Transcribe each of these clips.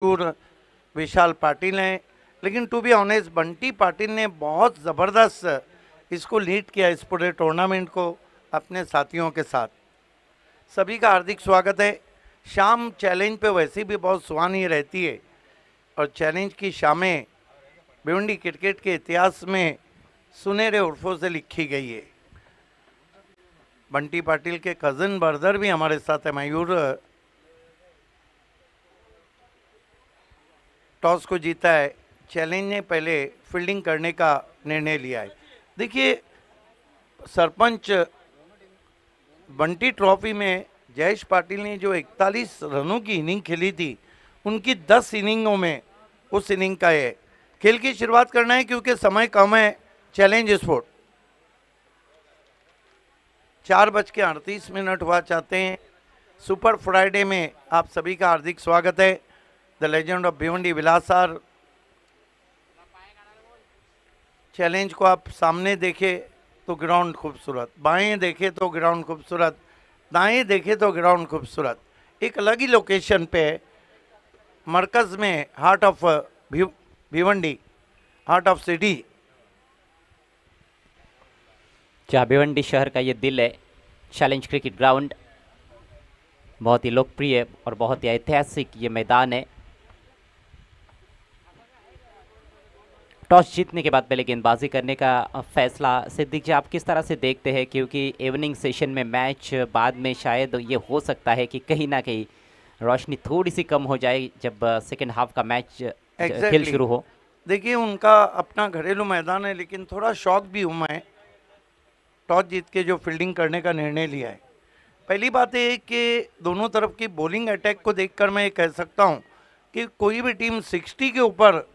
मशहूर विशाल पाटिल हैं, लेकिन to be honest Bunty Patil ने बहुत ज़बरदस्त इसको लीड किया, इस पूरे टूर्नामेंट को अपने साथियों के साथ। सभी का हार्दिक स्वागत है। शाम चैलेंज पे वैसे भी बहुत सुहानी रहती है और चैलेंज की शामें भिवंडी क्रिकेट के इतिहास में सुनहरे उर्फों से लिखी गई है। बंटी पाटिल के कज़न ब्रदर भी हमारे साथ है। मयूर टॉस को जीता है, चैलेंज ने पहले फील्डिंग करने का निर्णय लिया है। देखिए, सरपंच बंटी ट्रॉफी में जयेश पाटिल ने जो 41 रनों की इनिंग खेली थी, उनकी 10 इनिंगों में उस इनिंग का है। खेल की शुरुआत करना है क्योंकि समय कम है। चैलेंज स्पोर्ट 4:38 हुआ चाहते हैं। सुपर फ्राइडे में आप सभी का हार्दिक स्वागत है। The legend of Bhiwandi Vilas R challenge को आप सामने देखे तो ग्राउंड खूबसूरत, बाएं देखे तो ग्राउंड खूबसूरत, दाएं देखे तो ग्राउंड खूबसूरत। एक अलग ही लोकेशन पे है, मरकज़ में, heart of Bhiwandi, heart of city. जहाँ भिवंडी शहर का ये दिल है, चैलेंज क्रिकेट ग्राउंड बहुत ही लोकप्रिय और बहुत ही ऐतिहासिक ये मैदान है। टॉस जीतने के बाद पहले गेंदबाजी करने का फैसला सिद्दीक जी आप किस तरह से देखते हैं, क्योंकि इवनिंग सेशन में मैच बाद में शायद ये हो सकता है कि कहीं ना कहीं रोशनी थोड़ी सी कम हो जाए जब सेकेंड हाफ का मैच खेल शुरू हो। देखिए, उनका अपना घरेलू मैदान है, लेकिन थोड़ा शॉक भी हूँ मैं टॉस जीत के जो फील्डिंग करने का निर्णय लिया है। पहली बात है कि दोनों तरफ की बॉलिंग अटैक को देखकर मैं ये कह सकता हूँ कि कोई भी टीम 60 के ऊपर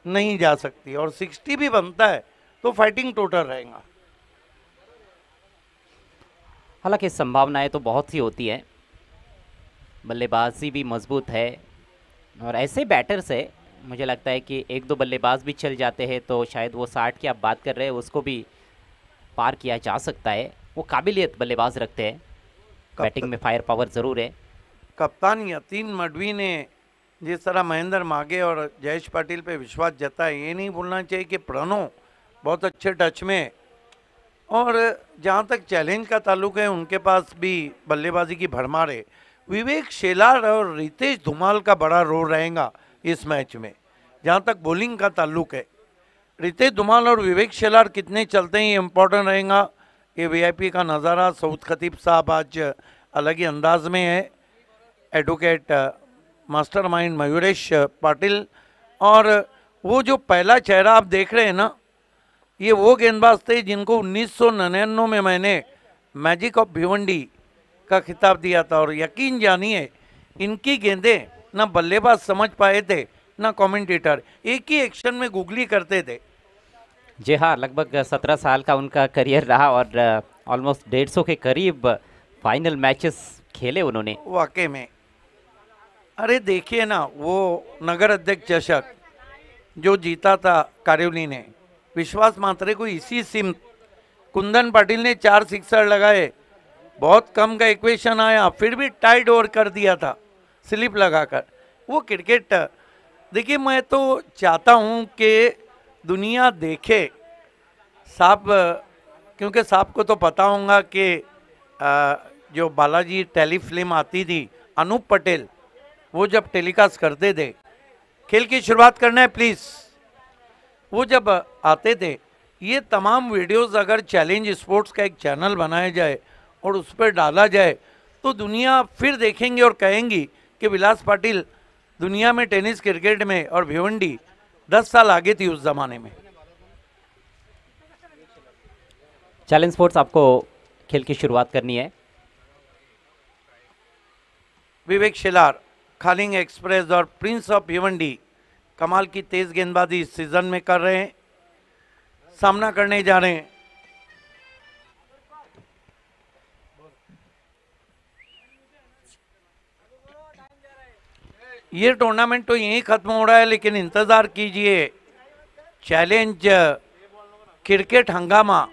नहीं जा सकती, और 60 भी बनता है तो फाइटिंग टोटल रहेगा। हालांकि संभावनाएं तो बहुत सी होती हैं, बल्लेबाजी भी मजबूत है और ऐसे बैटर से मुझे लगता है कि एक दो बल्लेबाज भी चल जाते हैं तो शायद वो 60 की आप बात कर रहे हैं उसको भी पार किया जा सकता है। वो काबिलियत बल्लेबाज रखते हैं, बैटिंग में फायर पावर ज़रूर है। कप्तान यतीन मडवी ने जिस तरह महेंद्र मागे और जयेश पाटिल पे विश्वास जताया, ये नहीं भूलना चाहिए कि प्रणो बहुत अच्छे टच में, और जहाँ तक चैलेंज का ताल्लुक है उनके पास भी बल्लेबाजी की भरमार है। विवेक शेलार और रितेश धुमाल का बड़ा रोल रहेगा इस मैच में। जहाँ तक बॉलिंग का ताल्लुक है, रितेश धुमाल और विवेक शेलार कितने चलते हैं ये इम्पोर्टेंट रहेगा। ये वीआईपी का नज़ारा सऊद खतीब साहब आज अलग ही अंदाज में है, एडवोकेट मास्टरमाइंड मयूरेश पाटिल, और वो जो पहला चेहरा आप देख रहे हैं ना, ये वो गेंदबाज थे जिनको 1999 में मैंने मैजिक ऑफ भिवंडी का खिताब दिया था, और यकीन जानिए इनकी गेंदें ना बल्लेबाज समझ पाए थे ना कमेंटेटर, एक ही एक्शन में गुगली करते थे। जी हाँ, लगभग 17 साल का उनका करियर रहा और ऑलमोस्ट 150 के करीब फाइनल मैचेस खेले उन्होंने। वाकई में, अरे देखिए ना, वो नगर अध्यक्ष चषक जो जीता था कारिवली ने, विश्वास मात्रे को इसी सिम कुंदन पाटिल ने 4 सिक्सर लगाए, बहुत कम का इक्वेशन आया, फिर भी टाइड ओवर कर दिया था स्लिप लगाकर। वो क्रिकेट देखिए, मैं तो चाहता हूँ कि दुनिया देखे साहब, क्योंकि साहब को तो पता होगा कि जो बालाजी टेलीफिल्म आती थी, अनूप पटेल वो जब टेलीकास्ट करते थे, खेल की शुरुआत करना है प्लीज़, वो जब आते थे, ये तमाम वीडियोस अगर चैलेंज स्पोर्ट्स का एक चैनल बनाया जाए और उस पर डाला जाए तो दुनिया फिर देखेंगे और कहेंगी कि विलास पाटिल दुनिया में टेनिस क्रिकेट में और भिवंडी 10 साल आगे थी उस जमाने में। चैलेंज स्पोर्ट्स आपको खेल की शुरुआत करनी है। विवेक शेलार, खालिंग एक्सप्रेस और प्रिंस ऑफ भिवंडी कमाल की तेज गेंदबाजी इस सीजन में कर रहे हैं, सामना करने जा रहे हैं। ये टूर्नामेंट तो यहीं खत्म हो रहा है, लेकिन इंतजार कीजिए, चैलेंज क्रिकेट हंगामा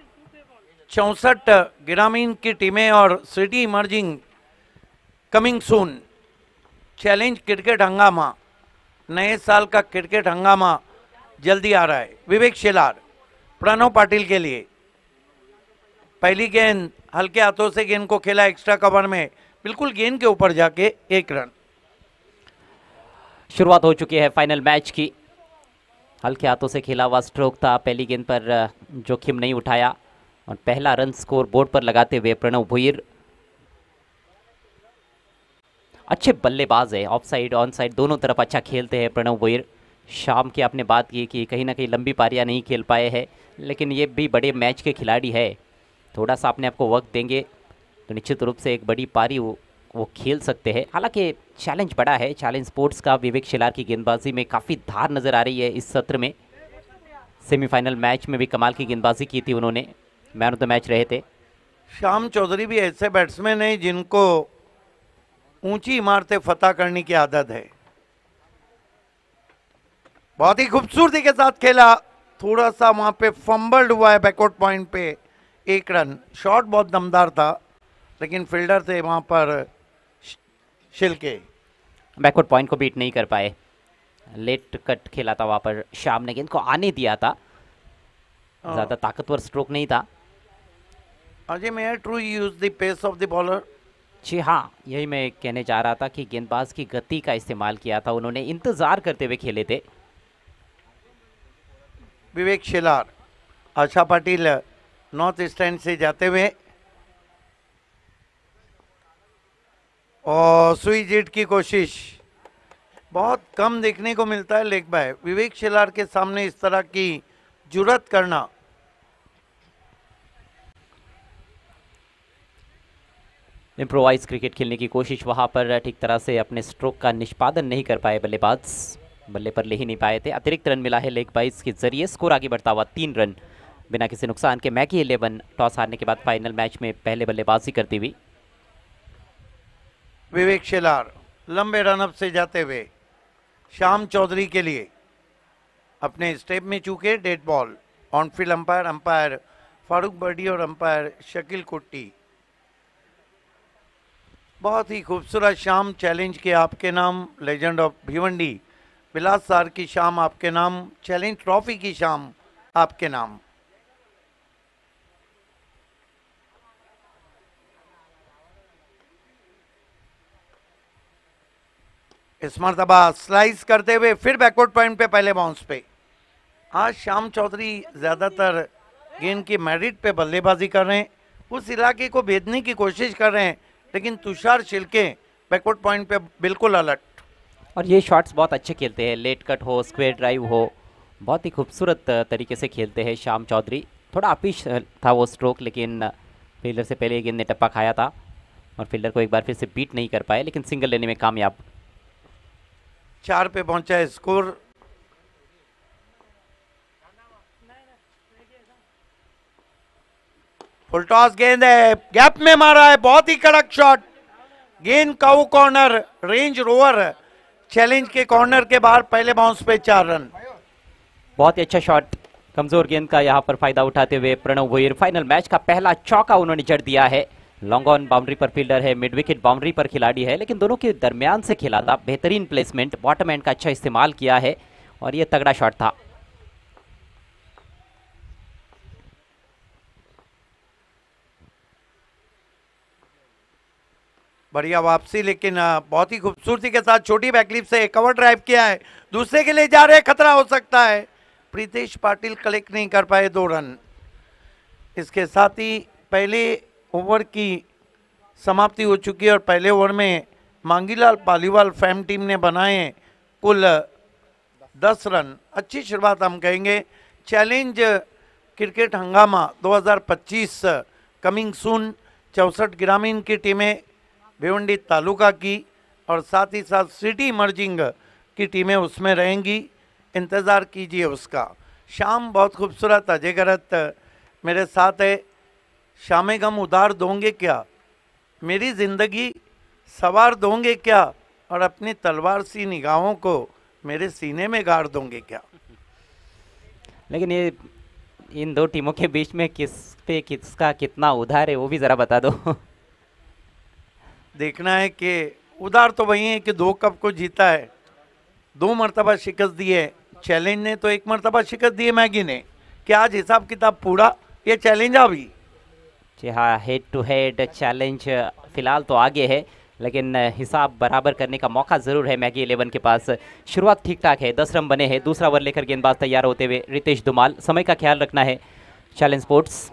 64 ग्रामीण की टीमें और city emerging coming soon. Challenge cricket हंगामा नए साल का क्रिकेट हंगामा जल्दी आ रहा है। विवेक शेलार प्रणव पाटिल के लिए पहली गेंद हल्के हाथों से गेंद को खेला एक्स्ट्रा कवर में, बिल्कुल गेंद के ऊपर जाके 1 रन। शुरुआत हो चुकी है फाइनल मैच की। हल्के हाथों से खेला हुआ स्ट्रोक था, पहली गेंद पर जोखिम नहीं उठाया और पहला रन स्कोर बोर्ड पर लगाते हुए प्रणव भुईर। अच्छे बल्लेबाज है, ऑफ साइड ऑन साइड दोनों तरफ अच्छा खेलते हैं प्रणव भुईर। शाम की आपने बात की कि कहीं ना कहीं लंबी पारियां नहीं खेल पाए हैं, लेकिन ये भी बड़े मैच के खिलाड़ी है। थोड़ा सा अपने आपको वक्त देंगे तो निश्चित रूप से एक बड़ी पारी वो खेल सकते हैं। हालांकि चैलेंज बड़ा है, चैलेंज स्पोर्ट्स का। विवेक शेलार की गेंदबाजी में काफ़ी धार नज़र आ रही है इस सत्र में। सेमीफाइनल मैच में भी कमाल की गेंदबाजी की थी उन्होंने, मैन ऑफ द मैच रहे थे। श्याम चौधरी भी ऐसे बैट्समैन हैं जिनको ऊंची इमारतें फतह करने की आदत है। बहुत ही खूबसूरती के साथ खेला, थोड़ा सा वहां पे फंबल्ड हुआ है बैकआउट पॉइंट पे, 1 रन। शॉट बहुत दमदार था लेकिन फील्डर थे वहां पर शिल्के, बैकवर्ड पॉइंट को बीट नहीं कर पाए। लेट कट खेला था वहाँ पर, शाम ने गेंद को आने दिया था, ज़्यादा ताकतवर स्ट्रोक नहीं था। अजय मेयर ट्रू use the pace of the bowler. जी हाँ, यही मैं कहने जा रहा था कि गेंदबाज की गति का इस्तेमाल किया था उन्होंने, इंतज़ार करते हुए खेले थे। विवेक शेलार, आशा पाटिल नॉर्थ स्टैंड से जाते हुए और सुई जीत की कोशिश, बहुत कम देखने को मिलता है लेग बाय। विवेक शेलार के सामने इस तरह की जुर्रत करना। इम्प्रोवाइज क्रिकेट खेलने की कोशिश, वहाँ पर ठीक तरह से अपने स्ट्रोक का निष्पादन नहीं कर पाए बल्लेबाज, बल्ले पर ले ही नहीं पाए थे। अतिरिक्त रन मिला है लेग बाइज के जरिए, स्कोर आगे बढ़ता हुआ 3 रन बिना किसी नुकसान के। मैकी 11 टॉस हारने के बाद फाइनल मैच में पहले बल्लेबाजी करती हुई। विवेक शेलार लंबे रनअप से जाते हुए श्याम चौधरी के लिए अपने स्टेप में चूके dead ball. On field umpire Farooq Birdi और अंपायर शकील कुट्टी। बहुत ही खूबसूरत शाम चैलेंज के आपके नाम, लेजेंड ऑफ भिवंडी विलास सार की शाम आपके नाम, चैलेंज ट्रॉफी की शाम आपके नाम। इस मरतबा स्लाइस करते हुए फिर बैकवर्ड पॉइंट पे पहले बाउंस पे। आज श्याम चौधरी ज्यादातर गेंद की मेरिट पे बल्लेबाजी कर रहे हैं, उस इलाके को भेदने की कोशिश कर रहे हैं, लेकिन तुषार शिल्के बैकवर्ड पॉइंट पे बिल्कुल अलर्ट। और ये शॉट्स बहुत अच्छे खेलते हैं, लेट कट हो, स्क्वायर ड्राइव हो, बहुत ही खूबसूरत तरीके से खेलते हैं श्याम चौधरी। थोड़ा अपिश था वो स्ट्रोक, लेकिन फील्डर से पहले गेंद ने टप्पा खाया था और फील्डर को एक बार फिर से बीट नहीं कर पाए, लेकिन सिंगल लेने में कामयाब। 4 पे पहुंचा है स्कोर। फुल टॉस गेंद है, गैप में मारा है, बहुत ही कड़क शॉट। गेंद काऊ कॉर्नर, रेंज रोवर चैलेंज के कॉर्नर के बाहर, पहले बाउंस पे 4 रन। बहुत ही अच्छा शॉट, कमजोर गेंद का यहाँ पर फायदा उठाते हुए प्रणव भुईर। फाइनल मैच का पहला चौका उन्होंने जड़ दिया है। लॉन्ग ऑन बाउंड्री पर फील्डर है, मिड विकेट बाउंड्री पर खिलाड़ी है, लेकिन दोनों के दरमियान से खेला था। बेहतरीन प्लेसमेंट, बॉटम एंड का अच्छा इस्तेमाल किया है और ये तगड़ा शॉट था। बढ़िया वापसी, लेकिन बहुत ही खूबसूरती के साथ छोटी बैकलिप से कवर ड्राइव किया है, दूसरे के लिए जा रहे, खतरा हो सकता है। प्रीतेश पाटिल कलेक्ट नहीं कर पाए 2 रन। इसके साथ ही पहले ओवर की समाप्ति हो चुकी है और पहले ओवर में मांगीलाल पालीवाल फैम टीम ने बनाए कुल 10 रन। अच्छी शुरुआत हम कहेंगे। चैलेंज क्रिकेट हंगामा 2025 कमिंग सून। 64 ग्रामीण की टीमें भिवंडी तालुका की और साथ ही साथ सिटी इमर्जिंग की टीमें उसमें रहेंगी, इंतज़ार कीजिए उसका। शाम बहुत खूबसूरत, अजय गरत मेरे साथ है। शामे गम उधार दोगे क्या, मेरी ज़िंदगी सवार दोगे क्या, और अपनी तलवार सी निगाहों को मेरे सीने में गाड़ दोगे क्या। लेकिन ये इन दो टीमों के बीच में किस पे किसका कितना उधार है वो भी ज़रा बता दो। देखना है कि उधार तो वही है कि 2 कप को जीता है, 2 मरतबा शिकस्त दी है चैलेंज ने, तो 1 मरतबा शिकस्त दी है मैगी ने। क्या आज हिसाब किताब पूरा, ये चैलेंज आ भी? जी हाँ, हेड टू हेड चैलेंज फिलहाल तो आगे है, लेकिन हिसाब बराबर करने का मौका ज़रूर है मैगी 11 के पास। शुरुआत ठीक ठाक है, 10 रन बने हैं। दूसरा ओवर लेकर गेंदबाज तैयार होते हुए रितेश धुमाल। समय का ख्याल रखना है चैलेंज स्पोर्ट्स।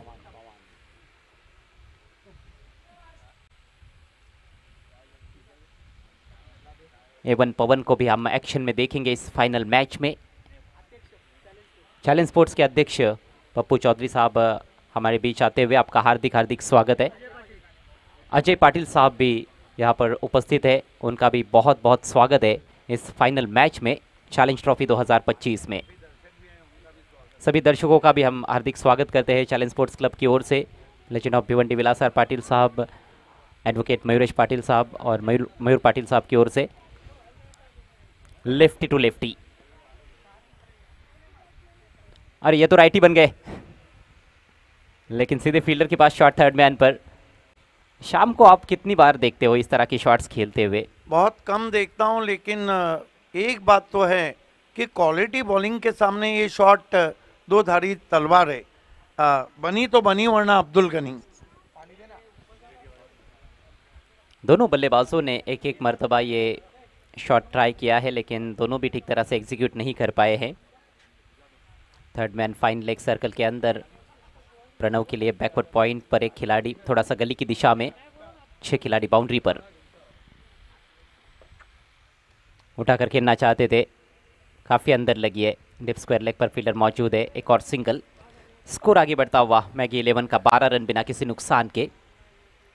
एवन पवन को भी हम एक्शन में देखेंगे इस फाइनल मैच में। चैलेंज स्पोर्ट्स के अध्यक्ष पप्पू चौधरी साहब हमारे बीच आते हुए आपका हार्दिक हार्दिक स्वागत है। अजय पाटिल साहब भी यहाँ पर उपस्थित है, उनका भी बहुत बहुत स्वागत है इस फाइनल मैच में चैलेंज ट्रॉफी 2025 में। सभी दर्शकों का भी हम हार्दिक स्वागत करते हैं चैलेंज स्पोर्ट्स क्लब की ओर से। लेजेंड ऑफ भिवंडी विलासर पाटिल साहब, एडवोकेट मयूरेश पाटिल साहब और मयूर पाटिल साहब की ओर से। लेफ्टी टू लेफ्टी, अरे ये तो राइटी बन गए, लेकिन सीधे फील्डर के पास शॉट थर्ड मैन पर। शाम को आप कितनी बार देखते हो इस तरह की शॉट्स खेलते हुए? बहुत कम देखता हूं, लेकिन एक बात तो है कि क्वालिटी बॉलिंग के सामने ये शॉट 2 धारी तलवार है। बनी तो बनी, वरना अब्दुल गनी। दोनों बल्लेबाजों ने एक एक मरतबा ये शॉट ट्राई किया है, लेकिन दोनों भी ठीक तरह से एग्जीक्यूट नहीं कर पाए हैं। Third man fine leg circle के अंदर प्रणव के लिए बैकवर्ड पॉइंट पर एक खिलाड़ी, थोड़ा सा गली की दिशा में 6 खिलाड़ी बाउंड्री पर उठाकर खेलना चाहते थे, काफ़ी अंदर लगी है। डिप स्क्वायर लेग पर फील्डर मौजूद है। एक और सिंगल, स्कोर आगे बढ़ता हुआ मैगी 11 का 12 रन बिना किसी नुकसान के।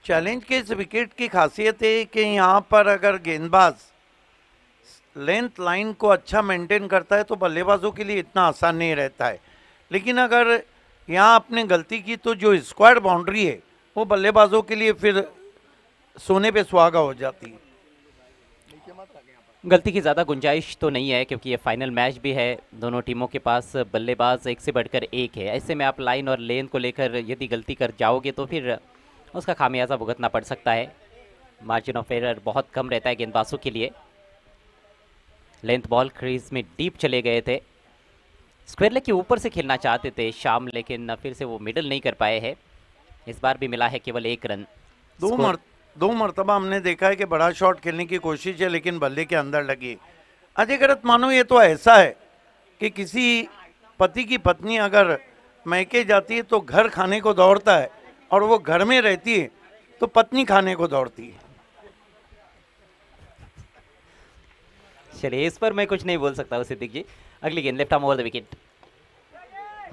चैलेंज के इस विकेट की खासियत है कि यहाँ पर अगर गेंदबाज लेंथ लाइन को अच्छा मेंटेन करता है तो बल्लेबाजों के लिए इतना आसान नहीं रहता है, लेकिन अगर यहाँ आपने गलती की तो जो स्क्वायर बाउंड्री है वो बल्लेबाजों के लिए फिर सोने पे सुहागा हो जाती है। गलती की ज़्यादा गुंजाइश तो नहीं है, क्योंकि ये फाइनल मैच भी है। दोनों टीमों के पास बल्लेबाज एक से बढ़कर एक है। ऐसे में आप लाइन और लेन को लेकर यदि गलती कर जाओगे तो फिर उसका खामियाजा भुगतना पड़ सकता है। मार्जिन ऑफ एरर बहुत कम रहता है गेंदबाजों के लिए। लेंथ बॉल क्रीज में डीप चले गए थे। स्क्वायर लेग के ऊपर से खेलना चाहते थे शाम, लेकिन फिर से वो मिडल नहीं कर पाए हैं। इस बार भी मिला है केवल 1 रन। दो मरतबा हमने देखा है कि बड़ा शॉट खेलने की कोशिश है, लेकिन बल्ले के अंदर लगी। अजय गरत मानो ये तो ऐसा है कि किसी पति की पत्नी अगर मैके जाती है तो घर खाने को दौड़ता है, और वो घर में रहती है तो पत्नी खाने को दौड़ती है। चलिए, इस पर मैं कुछ नहीं बोल सकता सिद्दीक जी। अगली गेंद left arm over the wicket,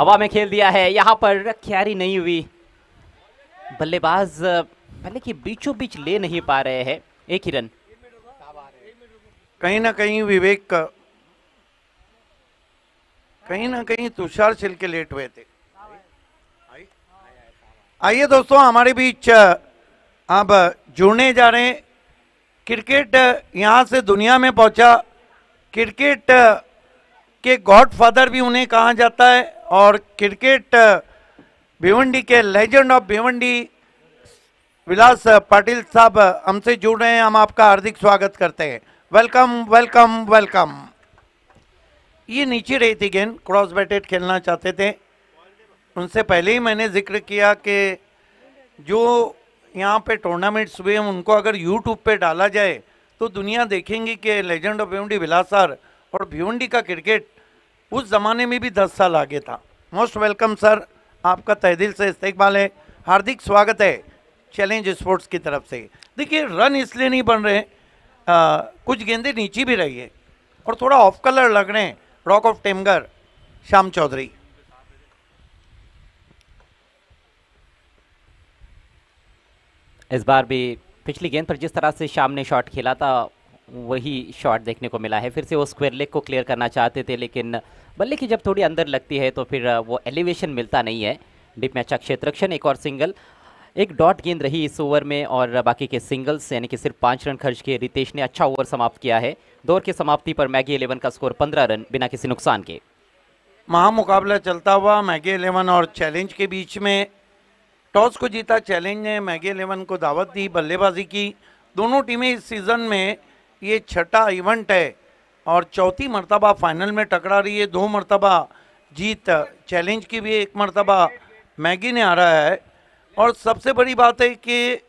हवा में खेल दिया है। यहाँ पर क्यारी नहीं हुई, बल्लेबाज पहले की बीचों बीच ले नहीं पा रहे हैं। 1 ही रन। कहीं ना कहीं विवेक का, कहीं ना कहीं तुषार छिलके लेट हुए थे। आइए दोस्तों, हमारे बीच अब जुड़ने जा रहे हैं। क्रिकेट यहाँ से दुनिया में पहुंचा, क्रिकेट के गॉडफादर भी उन्हें कहा जाता है, और क्रिकेट भिवंडी के लेजेंड ऑफ भिवंडी विलास पाटिल साहब हमसे जुड़ रहे हैं। हम आपका हार्दिक स्वागत करते हैं। Welcome welcome welcome. ये नीचे रही थी गेंद, क्रॉस बैटेड खेलना चाहते थे। उनसे पहले ही मैंने जिक्र किया कि जो यहाँ पे टूर्नामेंट्स हुए हैं उनको अगर यूट्यूब पे डाला जाए तो दुनिया देखेंगी कि लेजेंड ऑफ भिवंडी विलासर और भिवंडी का क्रिकेट उस ज़माने में भी 10 साल आगे था। मोस्ट वेलकम सर, आपका तहे दिल से इस्तकबाल है, हार्दिक स्वागत है चैलेंज स्पोर्ट्स की तरफ से। देखिए, रन इसलिए नहीं बन रहे, कुछ गेंदें नीचे भी रही है और थोड़ा ऑफ कलर लग रहे हैं। Rock of Temghar Shyam Chaudhary. इस बार भी पिछली गेंद पर जिस तरह से शाम ने शॉट खेला था वही शॉट देखने को मिला है। फिर से वो स्क्वायर लेग को क्लियर करना चाहते थे, लेकिन बल्ले की जब थोड़ी अंदर लगती है तो फिर वो एलिवेशन मिलता नहीं है। डीप में अच्छा क्षेत्ररक्षण, एक और सिंगल। एक डॉट गेंद रही इस ओवर में और बाकी के सिंगल्स, यानी कि सिर्फ 5 रन खर्च किए रितेश ने। अच्छा ओवर समाप्त किया है। 2 ओवर की समाप्ति पर मैगी 11 का स्कोर 15 रन बिना किसी नुकसान के। महामुकाबला चलता हुआ मैगी 11 और चैलेंज के बीच में। टॉस को जीता चैलेंज ने, मैगी 11 को दावत दी बल्लेबाजी की। दोनों टीमें इस सीज़न में ये छठा इवेंट है और चौथी मर्तबा फाइनल में टकरा रही है। 2 मर्तबा जीत चैलेंज की भी, 1 मर्तबा मैगी ने हारा है। और सबसे बड़ी बात है कि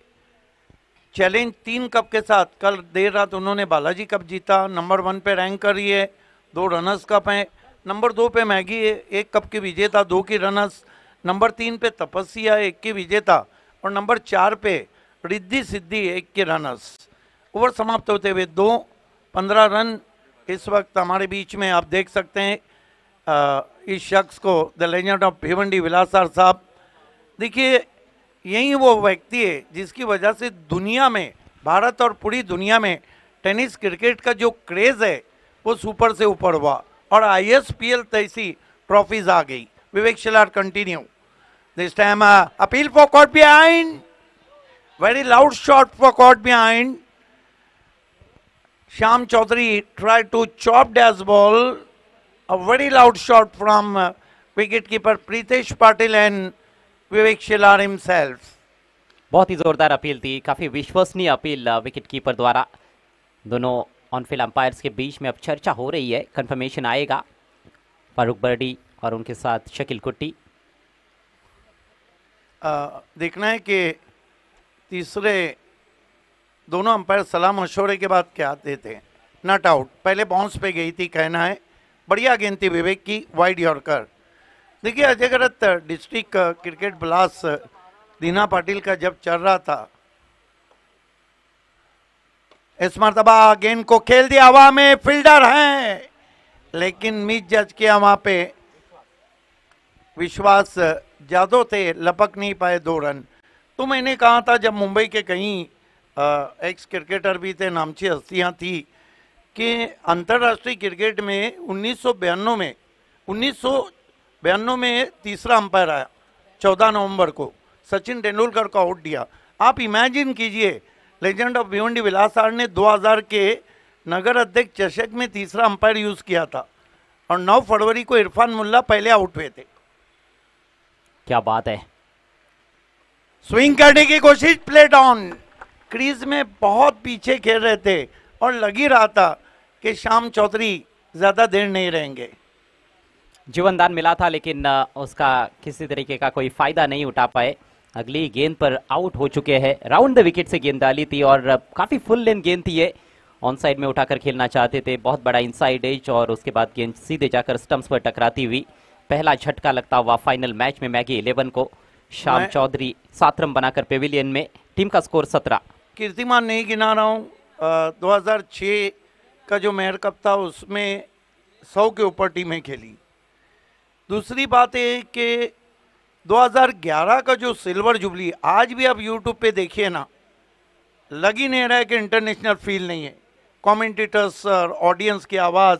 चैलेंज 3 कप के साथ कल देर रात उन्होंने बालाजी कप जीता, नंबर 1 पे रैंक कर रही है, 2 रनर्स कप हैं। नंबर 2 पे मैगी है, 1 कप की विजेता, 2 की रनर्स। नंबर 3 पे तपस्या, 1 की विजेता। और नंबर 4 पे रिद्धि सिद्धि, 1 के रनर्स। ओवर समाप्त होते हुए 2-15 रन इस वक्त हमारे बीच में आप देख सकते हैं इस शख्स को, द लेजेंड ऑफ भिवंडी विलासार साहब। देखिए, यही वो व्यक्ति है जिसकी वजह से दुनिया में, भारत और पूरी दुनिया में टेनिस क्रिकेट का जो क्रेज़ है वो सुपर से ऊपर हुआ और ISPL जैसी ट्रॉफीज आ गई। Vivek Shelar continue this time appeal for caught behind, very loud shout for caught behind. Sham Chaudhary tried to chop dash ball. A very loud shot from wicketkeeper Pritesh Patil and Vivek Shilar himself. बहुत ही जोरदार appeal थी, काफ़ी विश्वसनीय appeal wicket keeper द्वारा। दोनों on field umpires के बीच में अब चर्चा हो रही है, कंफर्मेशन आएगा फारूक बर्डी और उनके साथ शकील कुट्टी। देखना है कि तीसरे दोनों अंपायर सलाह मशवरे के बाद क्या देते हैं। नॉट आउट, पहले बाउंस पे गई थी, कहना है बढ़िया गेंद थी विवेक की, वाइड यॉर्कर। देखिए, अजयगरत डिस्ट्रिक्ट क्रिकेट ब्लास्ट दीना पाटिल का जब चल रहा था, इस मरतबा गेंद को खेल दिया हवा में, फील्डर हैं लेकिन मिस जज किया वहां पे। विश्वास जादव थे, लपक नहीं पाए 2 रन। तो मैंने कहा था जब मुंबई के कहीं एक्स क्रिकेटर भी थे, नामची हस्तियां थी, कि अंतर्राष्ट्रीय क्रिकेट में 1992 में तीसरा अंपायर आया 14 नवंबर को, सचिन तेंदुलकर को आउट दिया। आप इमेजिन कीजिए, लेजेंड ऑफ भिवंडी विलासार ने 2000 के नगर अध्यक्ष चषक में तीसरा अंपायर यूज किया था और 9 फरवरी को इरफान मुल्ला पहले आउट हुए थे। क्या बात है, स्विंग करने की कोशिश, प्लेट ऑन, क्रीज में बहुत पीछे खेल रहे थे और लग ही रहा था कि श्याम चौधरी ज्यादा देर नहीं रहेंगे। जीवनदान मिला था लेकिन उसका किसी तरीके का कोई फायदा नहीं उठा पाए। अगली गेंद पर आउट हो चुके हैं। राउंड द विकेट से गेंद डाली थी और काफी फुल लेंथ गेंद थी ये, ऑन साइड में उठाकर खेलना चाहते थे, बहुत बड़ा इनसाइड एज और उसके बाद गेंद सीधे जाकर स्टंप्स पर टकराती हुई पहला झटका लगता हुआ फाइनल मैच में मैगी 11 को। श्याम चौधरी 7 रन बनाकर पेविलियन में, टीम का स्कोर 17। कीर्तिमान नहीं गिना रहा हूँ, 2006 का जो मेयर कप था उसमें 100 के ऊपर टीमें खेली। दूसरी बात है कि 2011 का जो सिल्वर जुबली, आज भी आप यूट्यूब पे देखिए ना, लग ही नहीं रहा है कि इंटरनेशनल फील नहीं है। कमेंटेटर्स और ऑडियंस की आवाज़,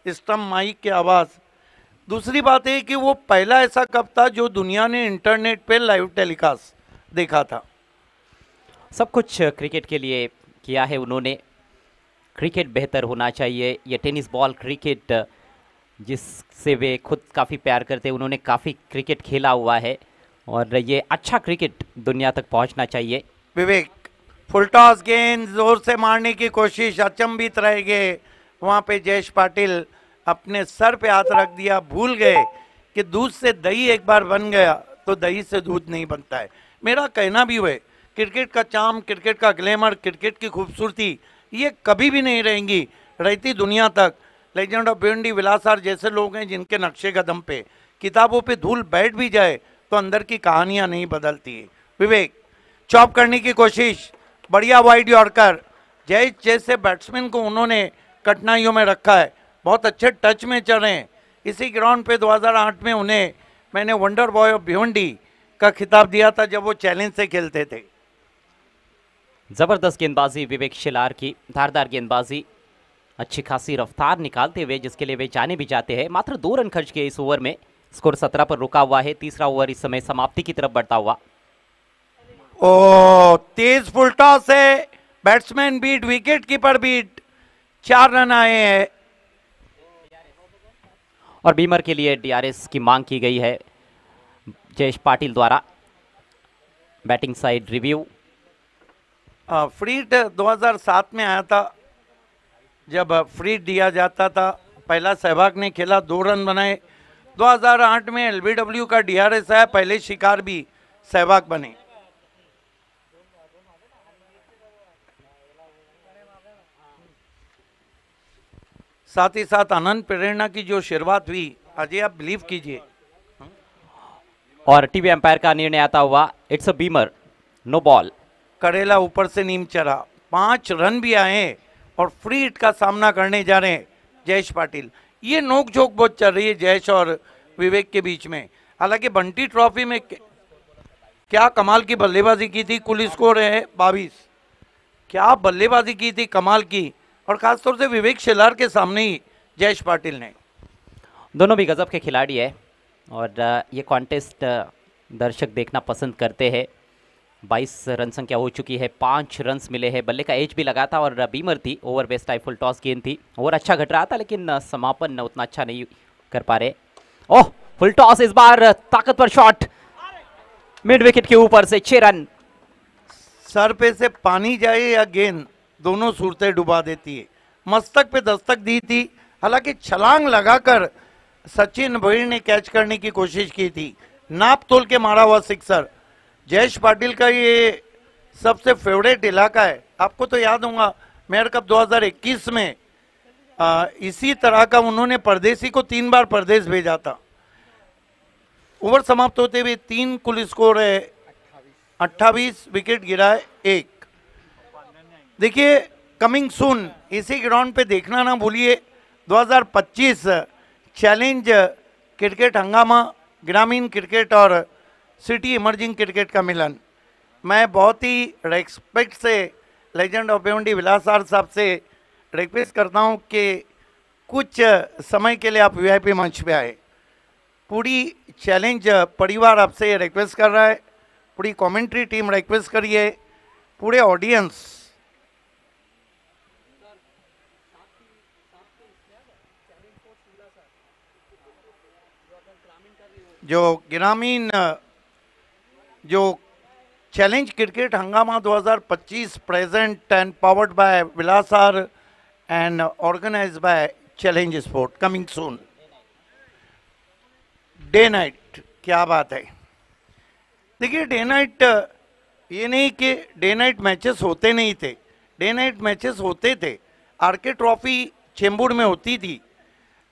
स्टम्प माइक की आवाज़। दूसरी बात है कि वो पहला ऐसा कप था जो दुनिया ने इंटरनेट पे लाइव टेलीकास्ट देखा था। सब कुछ क्रिकेट के लिए किया है उन्होंने। क्रिकेट बेहतर होना चाहिए, ये टेनिस बॉल क्रिकेट जिससे वे खुद काफ़ी प्यार करते हैं, उन्होंने काफ़ी क्रिकेट खेला हुआ है और ये अच्छा क्रिकेट दुनिया तक पहुंचना चाहिए। विवेक फुल टॉस गेंद जोर से मारने की कोशिश, अचंभित रह गए वहाँ पे जयेश पाटिल, अपने सर पे हाथ रख दिया, भूल गए कि दूध से दही एक बार बन गया तो दही से दूध नहीं बनता है। मेरा कहना भी हुआ, क्रिकेट का चार्म, क्रिकेट का ग्लैमर, क्रिकेट की खूबसूरती ये कभी भी नहीं रहेंगी, रहती दुनिया तक। लेजेंड ऑफ भिवंडी विलासार जैसे लोग हैं जिनके नक्शे कदम पे किताबों पे धूल बैठ भी जाए तो अंदर की कहानियां नहीं बदलती है। विवेक चॉप करने की कोशिश, बढ़िया वाइड यॉर्कर। जय जैसे बैट्समैन को उन्होंने कठिनाइयों में रखा है, बहुत अच्छे टच में चल रहे हैं। इसी ग्राउंड पे 2008 में उन्हें मैंने वंडर बॉय ऑफ भिवंडी का खिताब दिया था जब वो चैलेंज से खेलते थे। जबरदस्त गेंदबाजी विवेक शिलार की, धारदार गेंदबाजी, अच्छी खासी रफ्तार निकालते हुए जिसके लिए वे जाने भी जाते हैं। मात्र 2 रन खर्च किए इस ओवर में, स्कोर 17 पर रुका हुआ है। तीसरा ओवर इस समय समाप्ति की तरफ बढ़ता हुआ। ओ तेज फुल टॉस है, batsman beat, wicket keeper beat, 4 run आए हैं और बीमर के लिए DRS की मांग की गई है जयेश पाटिल द्वारा। Batting side review. फ्रीट 2007 में आया था, जब फ्री दिया जाता था, पहला सहवाग ने खेला, 2 रन बनाए। 2008 में एलबीडब्ल्यू का डीआरएस आया, पहले शिकार भी सहवाग बने। साथ ही साथ आनंद प्रेरणा की जो शुरुआत हुई, अजय आप बिलीव कीजिए। और टीवी अंपायर का निर्णय आता हुआ, it's a beamer, no ball. करेला ऊपर से नीम चढ़ा, 5 रन भी आए और फ्री हिट का सामना करने जा रहे हैं जयेश पाटिल। ये नोकझोंक बहुत चल रही है जयेश और विवेक के बीच में। हालांकि बंटी ट्रॉफी में क्या कमाल की बल्लेबाजी की थी, कुल स्कोर है 22। क्या बल्लेबाजी की थी कमाल की, और खासतौर से विवेक शेलार के सामने ही जयेश पाटिल ने। दोनों भी गजब के खिलाड़ी है और ये कॉन्टेस्ट दर्शक देखना पसंद करते हैं। 22 रन संख्या हो चुकी है, 5 रन्स मिले हैं। बल्ले का एज भी लगा था और बीमर थी, over best type full toss गेंद थी। ओवर अच्छा घट रहा था लेकिन समापन उतना अच्छा नहीं कर पा रहे। ओह, फुल टॉस इस बार, ताकतवर शॉट मिड विकेट के ऊपर से, 6 रन। सर पे से पानी जाए या गेंद, दोनों सूरतें डुबा देती है। मस्तक पे दस्तक दी थी, हालांकि छलांग लगाकर सचिन भोईर ने कैच करने की कोशिश की थी, नाप तोल के मारा हुआ सिक्सर। जयेश पाटिल का ये सबसे फेवरेट इलाका है। आपको तो याद होगा मेयर कप 2021 में इसी तरह का उन्होंने परदेसी को 3 बार परदेश भेजा था। ओवर समाप्त होते हुए 3 कुल स्कोर है, 28 विकेट गिरा है 1। देखिए कमिंग सून, इसी ग्राउंड पे देखना ना भूलिए 2025 चैलेंज क्रिकेट हंगामा, ग्रामीण क्रिकेट और सिटी इमर्जिंग क्रिकेट का मिलन। मैं बहुत ही रेस्पेक्ट से लेजेंड ऑफ भिवंडी विलासार साहब से रिक्वेस्ट करता हूं कि कुछ समय के लिए आप वीआईपी मंच पे आए। पूरी चैलेंज परिवार आपसे रिक्वेस्ट कर रहा है, पूरी कमेंट्री टीम रिक्वेस्ट करिए, पूरे ऑडियंस। जो ग्रामीण जो चैलेंज क्रिकेट हंगामा 2025 present and powered by Vilas R and organized by challenge sport, coming soon. Day night, क्या बात है। देखिए डे नाइट, ये नहीं कि डे नाइट मैचेस होते नहीं थे, डे नाइट मैचेस होते थे। आरके ट्रॉफी चेंबूर में होती थी,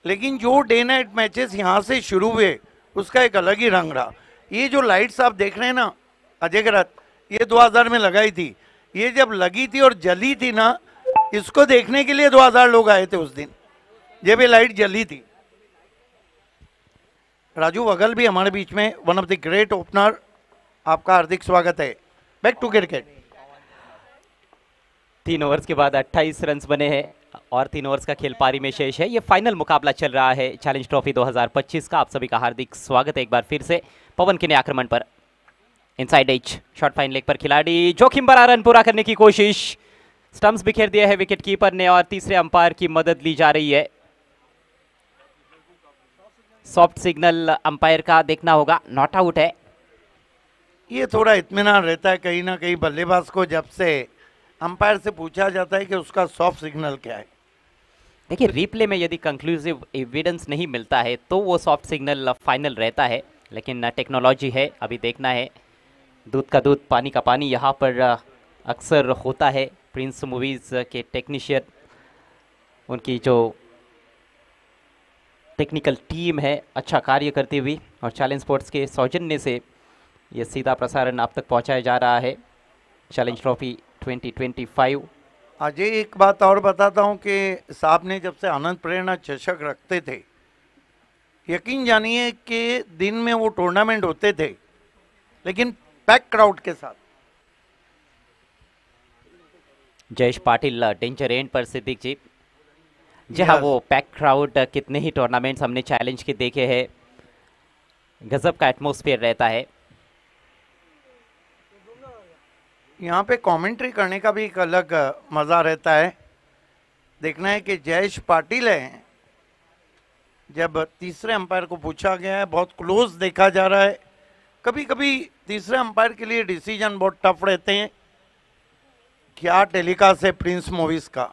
लेकिन जो डे नाइट मैचेस यहाँ से शुरू हुए उसका एक अलग ही रंग रहा। ये जो लाइट्स आप देख रहे हैं ना अजय गरत, ये 2000 में लगाई थी। ये जब लगी थी और जली थी ना, इसको देखने के लिए 2000 लोग आए थे उस दिन जब ये लाइट जली थी। राजू वगल भी हमारे बीच में, one of the great opener, आपका हार्दिक स्वागत है। Back to cricket. 3 ओवर्स के बाद 28 रन बने हैं और 3 ओवर्स का खेल पारी में शेष है। ये फाइनल मुकाबला चल रहा है चैलेंज ट्रॉफी 2025 का। आप सभी का हार्दिक स्वागत है एक बार फिर से। पवन के ने आक्रमण पर, inside edge shot fine leg पर खिलाड़ी, जोखिम भरा रन पूरा करने की कोशिश, स्टंप्स बिखेर दिया है विकेट कीपर ने और तीसरे अंपायर की मदद ली जा रही है। सॉफ्ट सिग्नल अंपायर का देखना होगा, नॉट आउट है। ये थोड़ा इत्मीनान रहता है कहीं ना कहीं बल्लेबाज को जब से अंपायर से पूछा जाता है कि उसका सॉफ्ट सिग्नल क्या है। देखिए रिप्ले में यदि कंक्लूसिव एविडेंस नहीं मिलता है तो वो सॉफ्ट सिग्नल फाइनल रहता है, लेकिन टेक्नोलॉजी है, अभी देखना है। दूध का दूध पानी का पानी यहाँ पर अक्सर होता है। प्रिंस मूवीज़ के टेक्नीशियन, उनकी जो टेक्निकल टीम है अच्छा कार्य करती हुई, और चैलेंज स्पोर्ट्स के सौजन्य से ये सीधा प्रसारण आप तक पहुँचाया जा रहा है चैलेंज ट्रॉफी 2025। अजय एक बात और बताता हूँ कि साहब ने जब से आनंद प्रेरणा चषक रखते थे, यकीन जानिए कि दिन में वो टूर्नामेंट होते थे लेकिन पैक क्राउड के साथ। जयेश पाटिल डेंजर एंड पर, सिद्दीक जी। जी हाँ, वो पैक क्राउड, कितने ही टूर्नामेंट्स हमने चैलेंज के देखे हैं, गजब का एटमॉस्फेयर रहता है। यहाँ पे कमेंट्री करने का भी एक अलग मज़ा रहता है। देखना है कि जयेश पाटिल है, जब तीसरे अंपायर को पूछा गया है, बहुत क्लोज देखा जा रहा है। कभी कभी तीसरे अंपायर के लिए डिसीजन बहुत टफ रहते हैं। क्या टेलीकास्ट है प्रिंस मूवीज का,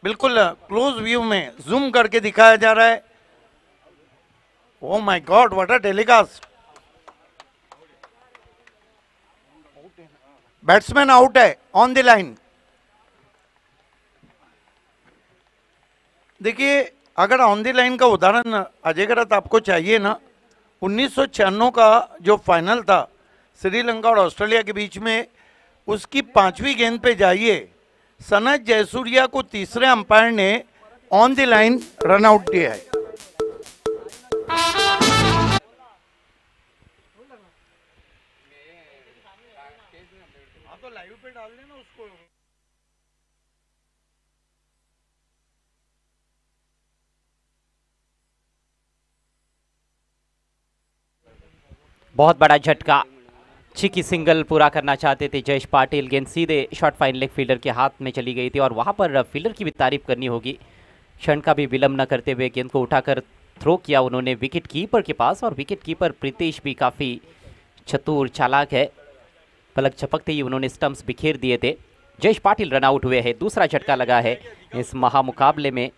बिल्कुल क्लोज व्यू में जूम करके दिखाया जा रहा है। Oh my God, what a telecast. Batsman out है ऑन द लाइन। देखिए, अगर ऑन द लाइन का उदाहरण अजय गरत आपको चाहिए ना, 1996 का जो फाइनल था श्रीलंका और ऑस्ट्रेलिया के बीच में, उसकी 5वीं गेंद पे जाइए, सनत जयसूर्या को तीसरे अंपायर ने on the line run out दिया है। तो लाइव पे डाल देना उसको। बहुत बड़ा झटका, छिकी सिंगल पूरा करना चाहते थे जयेश पाटिल, गेंद सीधे शॉर्ट फाइन लेग फील्डर के हाथ में चली गई थी और वहां पर फील्डर की भी तारीफ करनी होगी। क्षण का भी विलंब न करते हुए गेंद को उठाकर थ्रो किया उन्होंने विकेट कीपर के पास, और विकेट कीपर प्रीतेश भी काफ़ी चतुर चालाक है, पलक झपकते ही उन्होंने स्टंप्स बिखेर दिए थे। जयेश पाटिल रन आउट हुए हैं, दूसरा झटका लगा है इस महामुकाबले में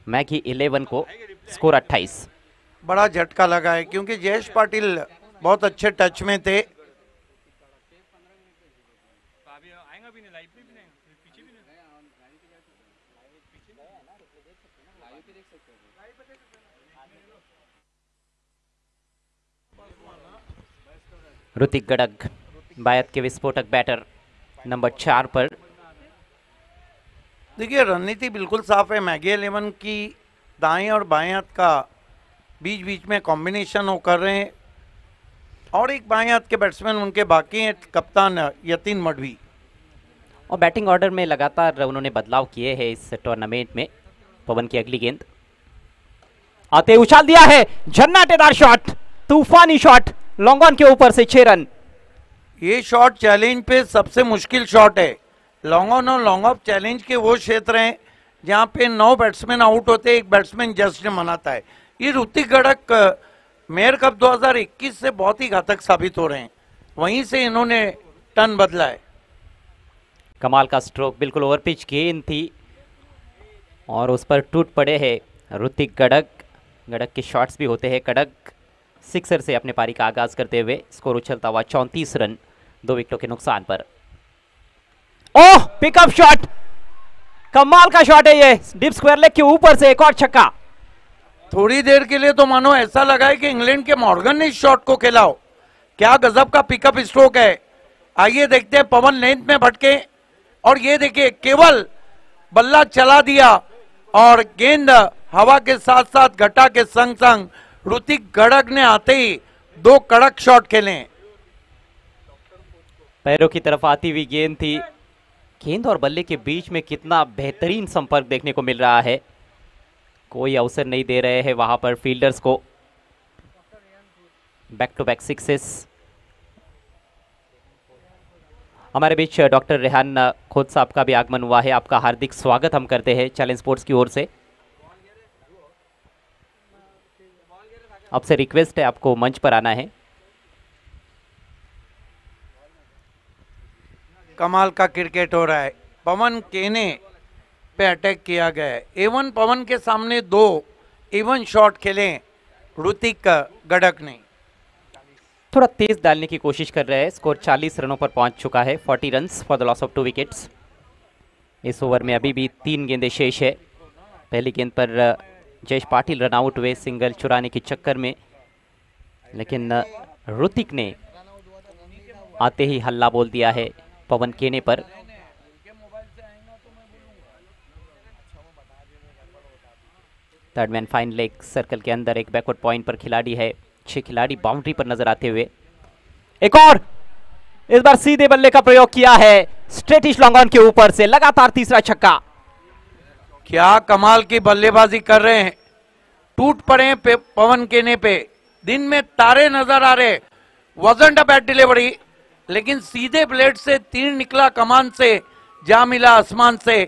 मैगी 11 को, स्कोर 28। बड़ा झटका लगा है क्योंकि जयेश पाटिल बहुत अच्छे टच में थे। ऋतिक गड़ग बायत के विस्फोटक बैटर नंबर 4 पर। देखिए, रणनीति बिल्कुल साफ है मैगी 11 की। दाएं और बाएं हाथ का बीच बीच में कॉम्बिनेशन वो कर रहे हैं, और एक बाएं हाथ के बैट्समैन उनके बाकी हैं, कप्तान यतीन मडवी। और बैटिंग ऑर्डर में लगातार उन्होंने बदलाव किए हैं इस टूर्नामेंट में। पवन की अगली गेंद आते उछाल दिया है, झन्नाटेदार शॉट, तूफानी शॉट, लॉन्ग ऑन के ऊपर से 6 रन। ये शॉट चैलेंज पे सबसे मुश्किल शॉट है। लॉन्ग ऑन और लॉन्ग ऑफ चैलेंज के वो क्षेत्र हैं जहां पे 9 बैट्समैन आउट होते हैं, एक बैट्समैन जस्ट मनाता है। ये ऋतिक गड़ग मेयर कप 2021 से बहुत ही घातक साबित हो रहे हैं, वहीं से इन्होंने टर्न बदला है। कमाल का स्ट्रोक, बिल्कुल ओवर पिच गेंद थी और उस पर टूट पड़े हैं ऋतिक गड़ग। गड़ग के शॉट्स भी होते हैं। गड़ग सिक्सर से अपने पारी का आगाज करते हुए स्कोर उछलता हुआ 34 रन 2 विकेटों के नुकसान पर। ओह, पिकअप शॉट, कमाल का शॉट है ये, डीप स्क्वायर लेग के ऊपर से एक और छक्का। थोड़ी देर के लिए तो मानो ऐसा लगा है कि इंग्लैंड के मॉर्गन ने इस शॉट को खेला हो। क्या गजब का पिकअप स्ट्रोक है। आइए देखते हैं, पवन लेंथ में भटके और ये देखिए केवल बल्ला चला दिया और गेंद हवा के साथ साथ घटा के संग संग ऋतिक गड़ग ने आते ही 2 कड़क शॉट खेले। पैरों की तरफ आती हुई गेंद थी, गेंद और बल्ले के बीच में कितना बेहतरीन संपर्क देखने को मिल रहा है। कोई अवसर नहीं दे रहे हैं वहां पर फील्डर्स को। Back to back sixes. हमारे बीच डॉक्टर रेहान खोद साहब का भी आगमन हुआ है, आपका हार्दिक स्वागत हम करते हैं चैलेंज स्पोर्ट्स की ओर से। आपसे रिक्वेस्ट है, आपको मंच पर आना है। कमाल का क्रिकेट हो रहा है। पवन केने पे अटैक किया गया है। एवन पवन के सामने 2 इवन शॉट खेले ऋतिक गड़ग ने। थोड़ा तेज डालने की कोशिश कर रहे हैं। स्कोर 40 रनों पर पहुंच चुका है। 40 runs for the loss of 2 wickets. इस ओवर में अभी भी 3 गेंदें शेष है। पहली गेंद पर जयेश पाटिल रन आउट हुए सिंगल चुराने के चक्कर में, लेकिन ऋतिक ने आते ही हल्ला बोल दिया है पवन केने पर। Third man fine leg circle के अंदर एक बैकवर्ड पॉइंट पर खिलाड़ी है। 6 खिलाड़ी बाउंड्री पर नजर आते हुए। एक और, इस बार सीधे बल्ले का प्रयोग किया है, स्ट्रेटिश लॉन्ग ऑन के ऊपर से लगातार तीसरा छक्का। क्या कमाल की बल्लेबाजी कर रहे हैं। टूट पड़े हैं पवन केने पे। दिन में तारे नजर आ रहे। वजन अ बैट डिलीवरी, लेकिन सीधे ब्लेड से तीर निकला कमान से, जा मिला आसमान से।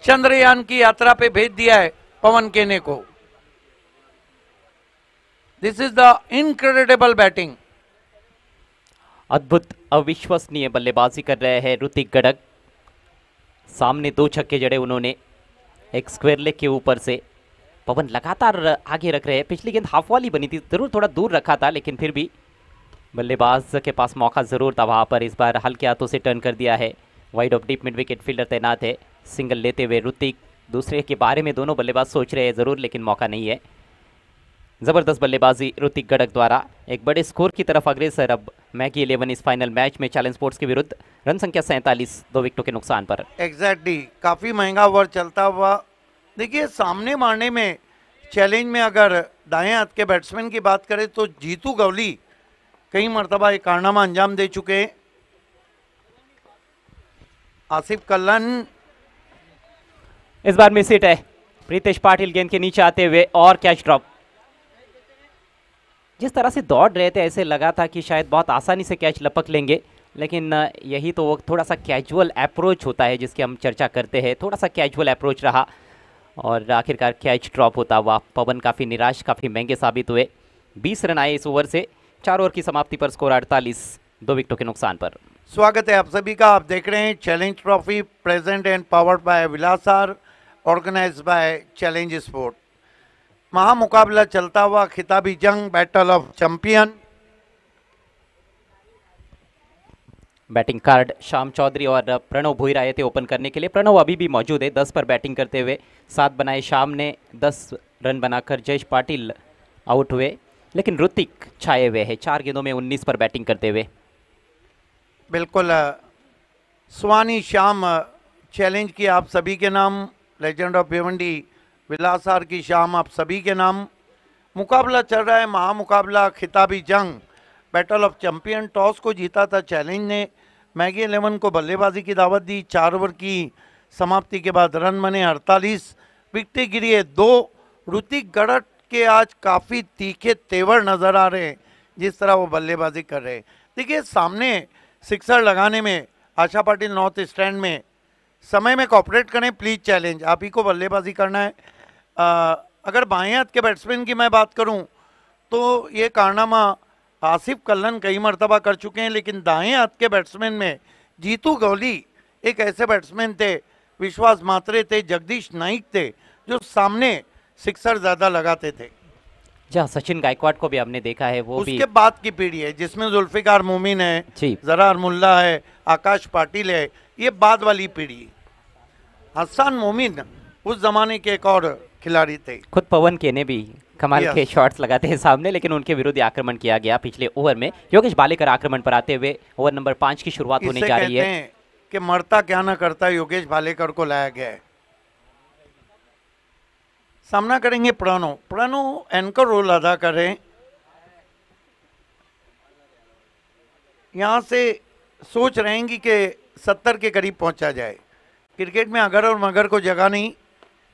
चंद्रयान की यात्रा पे भेज दिया है पवन केने को। This is the incredible batting. अद्भुत अविश्वसनीय बल्लेबाजी कर रहे हैं ऋतिक गड़ग। सामने 2 छक्के जड़े उन्होंने। एक स्क्वायर लेग के ऊपर से पवन लगातार आगे रख रहे हैं। पिछली गेंद हाफ वाली बनी थी, जरूर थोड़ा दूर रखा था, लेकिन फिर भी बल्लेबाज के पास मौका जरूर था वहां पर। इस बार हल्के हाथों से टर्न कर दिया है। Wide of deep mid wicket fielder तैनात है। सिंगल लेते हुए ऋतिक, दूसरे के बारे में दोनों बल्लेबाज सोच रहे हैं जरूर, लेकिन मौका नहीं है। जबरदस्त बल्लेबाजी ऋतिक गड़क द्वारा। एक बड़े स्कोर की तरफ अग्रसर अब मैगी 11 इस फाइनल मैच में चैलेंज स्पोर्ट्स के विरुद्ध। रन संख्या 47, 2 विकेटों के नुकसान पर। एग्जैक्टली काफ़ी महंगा ओवर चलता हुआ। देखिए सामने मारने में चैलेंज में अगर दाएं हाथ के बैट्समैन की बात करें तो जीतू गवली कई मरतबा एक कारनामा अंजाम दे चुके हैं। आसिफ कल्लन इस बार मिस हिट है। प्रीतेश पाटिल गेंद के नीचे आते हुए और कैच ड्रॉप। जिस तरह से दौड़ रहे थे ऐसे लगा था कि शायद बहुत आसानी से कैच लपक लेंगे, लेकिन यही तो वो थोड़ा सा कैजुअल अप्रोच होता है जिसकी हम चर्चा करते हैं। थोड़ा सा कैजुअल अप्रोच रहा और आखिरकार कैच ड्रॉप होता हुआ पवन काफ़ी निराश, काफ़ी महंगे साबित हुए। 20 रन आए इस ओवर से। 4 ओवर की समाप्ति पर स्कोर 48, 2 विकेटों के नुकसान पर। स्वागत है आप सभी का। आप देख रहे हैं challenge trophy present and powered by Vilas R, organized by challenge sport. महामुकाबला चलता हुआ खिताबी जंग, battle of champion. Batting card Shyam Chaudhary और प्रणव भोईर आए थे ओपन करने के लिए। प्रणव अभी भी मौजूद है। 10 पर बैटिंग करते हुए 7 बनाए श्याम ने। 10 रन बनाकर जयेश पाटिल आउट हुए, लेकिन ऋतिक छाए हुए हैं 4 गेंदों में 19 पर बैटिंग करते हुए। बिल्कुल सुहानी शाम चैलेंज की आप सभी के नाम, लेजेंड ऑफ भिवंडी विलासार की शाम आप सभी के नाम। मुकाबला चल रहा है महामुकाबला खिताबी जंग, बैटल ऑफ चैंपियन। टॉस को जीता था चैलेंज ने। मैगी 11 को बल्लेबाजी की दावत दी। 4 ओवर की समाप्ति के बाद रन बने 48, विकेटें गिरी है 2। ऋतिक गड़क के आज काफ़ी तीखे तेवर नज़र आ रहे हैं जिस तरह वो बल्लेबाजी कर रहे हैं। देखिए सामने सिक्सर लगाने में आशा पाटिल नॉर्थ स्टैंड में समय में कॉपरेट करें प्लीज़। चैलेंज आप ही को बल्लेबाजी करना है। अगर बाएं हाथ के बैट्समैन की मैं बात करूं तो ये कारनामा आसिफ कल्लन कई मरतबा कर चुके हैं, लेकिन दाएं हाथ के बैट्समैन में जीतू गवली एक ऐसे बैट्समैन थे, विश्वास मात्रे थे, जगदीश नाइक थे, जो सामने सिक्सर ज़्यादा लगाते थे। जहाँ सचिन गायकवाड़ को भी हमने देखा है, वो उसके भी बाद की पीढ़ी है जिसमें जुल्फिकार मोमिन है, जी, जरार मुल्ला है, आकाश पाटिल है, ये बाद वाली पीढ़ी। हसन मोमिन उस जमाने के एक और खिलाड़ी थे। खुद पवन के ने भी कमाल के Yes. शॉट्स लगाते हैं सामने, लेकिन उनके विरुद्ध आक्रमण किया गया पिछले ओवर में। योगेश बालेकर आक्रमण पर आते हुए ओवर नंबर 5 की शुरुआत होने इसे जा रही कहते है। हैं कि मरता क्या ना करता योगेश भालेकर को लाया गया है। सामना करेंगे प्रणव। प्रणव एंकर रोल अदा कर रहे हैं। यहाँ से सोच रहेंगी कि 70 के करीब पहुंचा जाए। क्रिकेट में अगर और मगर को जगह नहीं,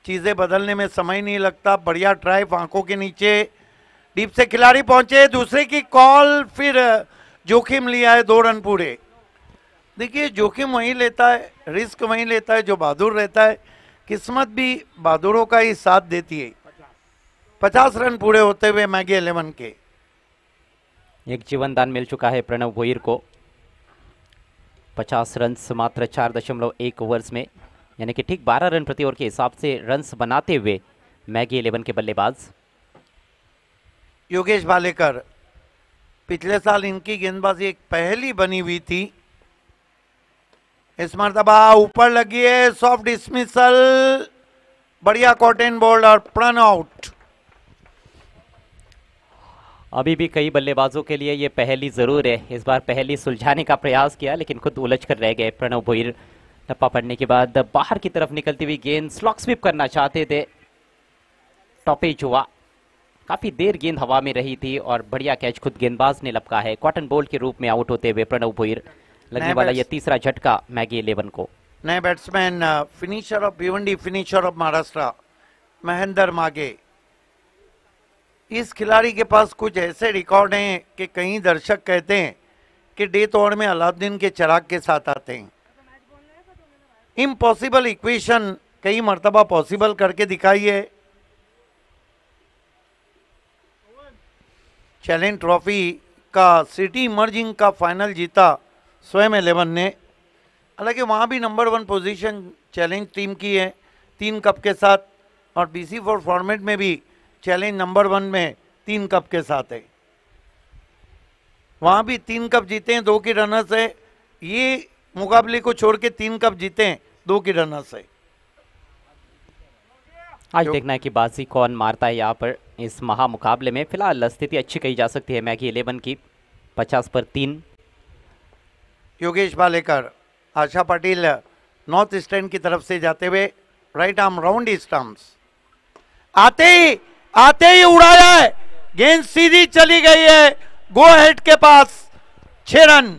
चीज़ें बदलने में समय नहीं लगता। बढ़िया ड्राइव आंखों के नीचे, डीप से खिलाड़ी पहुंचे, दूसरे की कॉल, फिर जोखिम लिया है 2 रन पूरे। देखिए जोखिम वहीं लेता है, रिस्क वहीं लेता है जो बहादुर रहता है। किस्मत भी बहादुरों का ही साथ देती है। 50 रन पूरे होते हुए मैगी 11 के। एक जीवन दान मिल चुका है प्रणव भोईर को। 50 रन मात्र 4.1 ओवर्स में, यानी कि ठीक 12 रन प्रति ओवर के हिसाब से रन्स बनाते हुए मैगी 11 के बल्लेबाज। योगेश भालेकर, पिछले साल इनकी गेंदबाजी एक पहली बनी हुई थी। इस मरतबा ऊपर लगी है, सॉफ्ट डिसमिसल, बढ़िया कॉटन बोल्ड और प्रण आउट। अभी भी कई बल्लेबाजों के लिए ये पहली जरूर है। इस बार पहली सुलझाने का प्रयास किया, लेकिन खुद उलझ कर रह गए प्रणव भोईर। टप्पा पड़ने के बाद बाहर की तरफ निकलती हुई गेंद, स्लॉक स्वीप करना चाहते थे, टॉपेज हुआ। काफी देर गेंद हवा में रही थी और बढ़िया कैच खुद गेंदबाज ने लपका है। कॉटन बोल्ट के रूप में आउट होते हुए प्रणव भोईर। लगने वाला यह तीसरा झटका मैगी 11 को। नए batsman, finisher of Bhiwandi, finisher of Maharashtra, Mahendra मागे। इस खिलाड़ी के पास कुछ ऐसे रिकॉर्ड हैं कि कई दर्शक कहते हैं कि डेथ ओवर में अलाउद्दीन के चिराग के साथ आते हैं। इम्पॉसिबल इक्वेशन कई मर्तबा पॉसिबल करके दिखाई है। चैलेंज ट्रॉफी का सिटी मर्जिंग का फाइनल जीता स्वयं 11 ने। हालांकि वहाँ भी नंबर 1 पोजीशन चैलेंज टीम की है, 3 कप के साथ, और BC4 फॉर्मेट में भी चैलेंज नंबर 1 में 3 कप के साथ है। वहां भी 3 कप जीते हैं, 2 की रनर्स है। ये मुकाबले को छोड़ के 3 कप जीते हैं, 2 की रनर्स है। आज देखना है कि बाजी कौन मारता है यहाँ पर इस महा मुकाबले में। फिलहाल स्थिति अच्छी कही जा सकती है मैगी 11 की, 50 पर 3। योगेश भालेकर, आशा पाटिल नॉर्थ ईस्टर्न की तरफ से जाते हुए राइट आर्म राउंड स्टंप्स, आते ही उड़ाया है, गेंद सीधी चली गई है गो हेड के पास, 6 रन।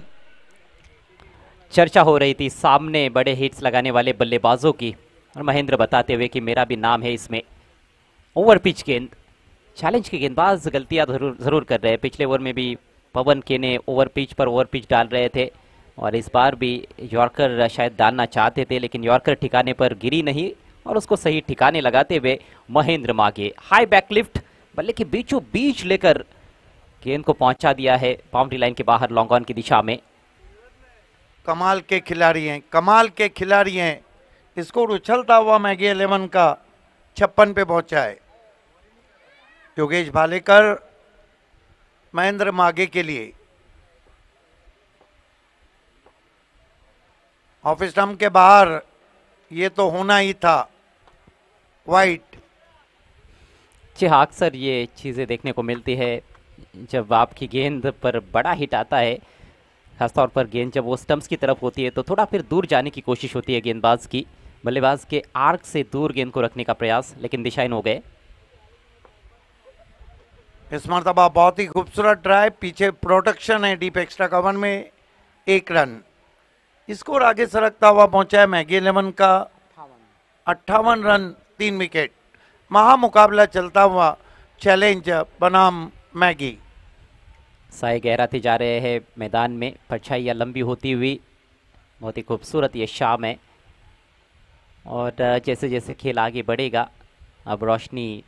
चर्चा हो रही थी सामने बड़े हिट्स लगाने वाले बल्लेबाजों की, और महेंद्र बताते हुए कि मेरा भी नाम है इसमें। ओवर पिच गेंद, चैलेंज के गेंदबाज गलतियां जरूर कर रहे हैं। पिछले ओवर में भी पवन के ने ओवर पिच पर ओवर पिच डाल रहे थे, और इस बार भी यॉर्कर शायद डालना चाहते थे, लेकिन यॉर्कर ठिकाने पर गिरी नहीं, और उसको सही ठिकाने लगाते हुए महेंद्र मागे हाई बैकलिफ्ट बल्ले के बीचों बीच लेकर गेंद को पहुंचा दिया है बाउंड्री लाइन के बाहर लॉन्ग ऑन की दिशा में। कमाल के खिलाड़ी हैं, कमाल के खिलाड़ी हैं। स्कोर उछलता हुआ मैगी 11 का 56 पे पहुंचा है। योगेश भालेकर महेंद्र मागे के लिए ऑफ स्टंप के बाहर, ये तो होना ही था, वाइट। जी हाँ, अक्सर ये चीज़ें देखने को मिलती है जब आपकी गेंद पर बड़ा हिट आता है, खासतौर पर गेंद जब वो स्टंप्स की तरफ होती है तो थोड़ा फिर दूर जाने की कोशिश होती है गेंदबाज की, बल्लेबाज के आर्क से दूर गेंद को रखने का प्रयास, लेकिन दिशाहीन हो गए। इस मरतबा बहुत ही खूबसूरत ड्राइव, पीछे प्रोटेक्शन है डीप एक्स्ट्रा कवर में, 1 रन। स्कोर आगे सरकता हुआ पहुंचा है मैगी 11 का 58 रन, 3 विकेट। महामुकाबला चलता हुआ चैलेंज बनाम मैगी। साए गहराते जा रहे हैं मैदान में, परछाइयाँ लंबी होती हुई, बहुत ही खूबसूरत ये शाम है। और जैसे जैसे खेल आगे बढ़ेगा अब रोशनी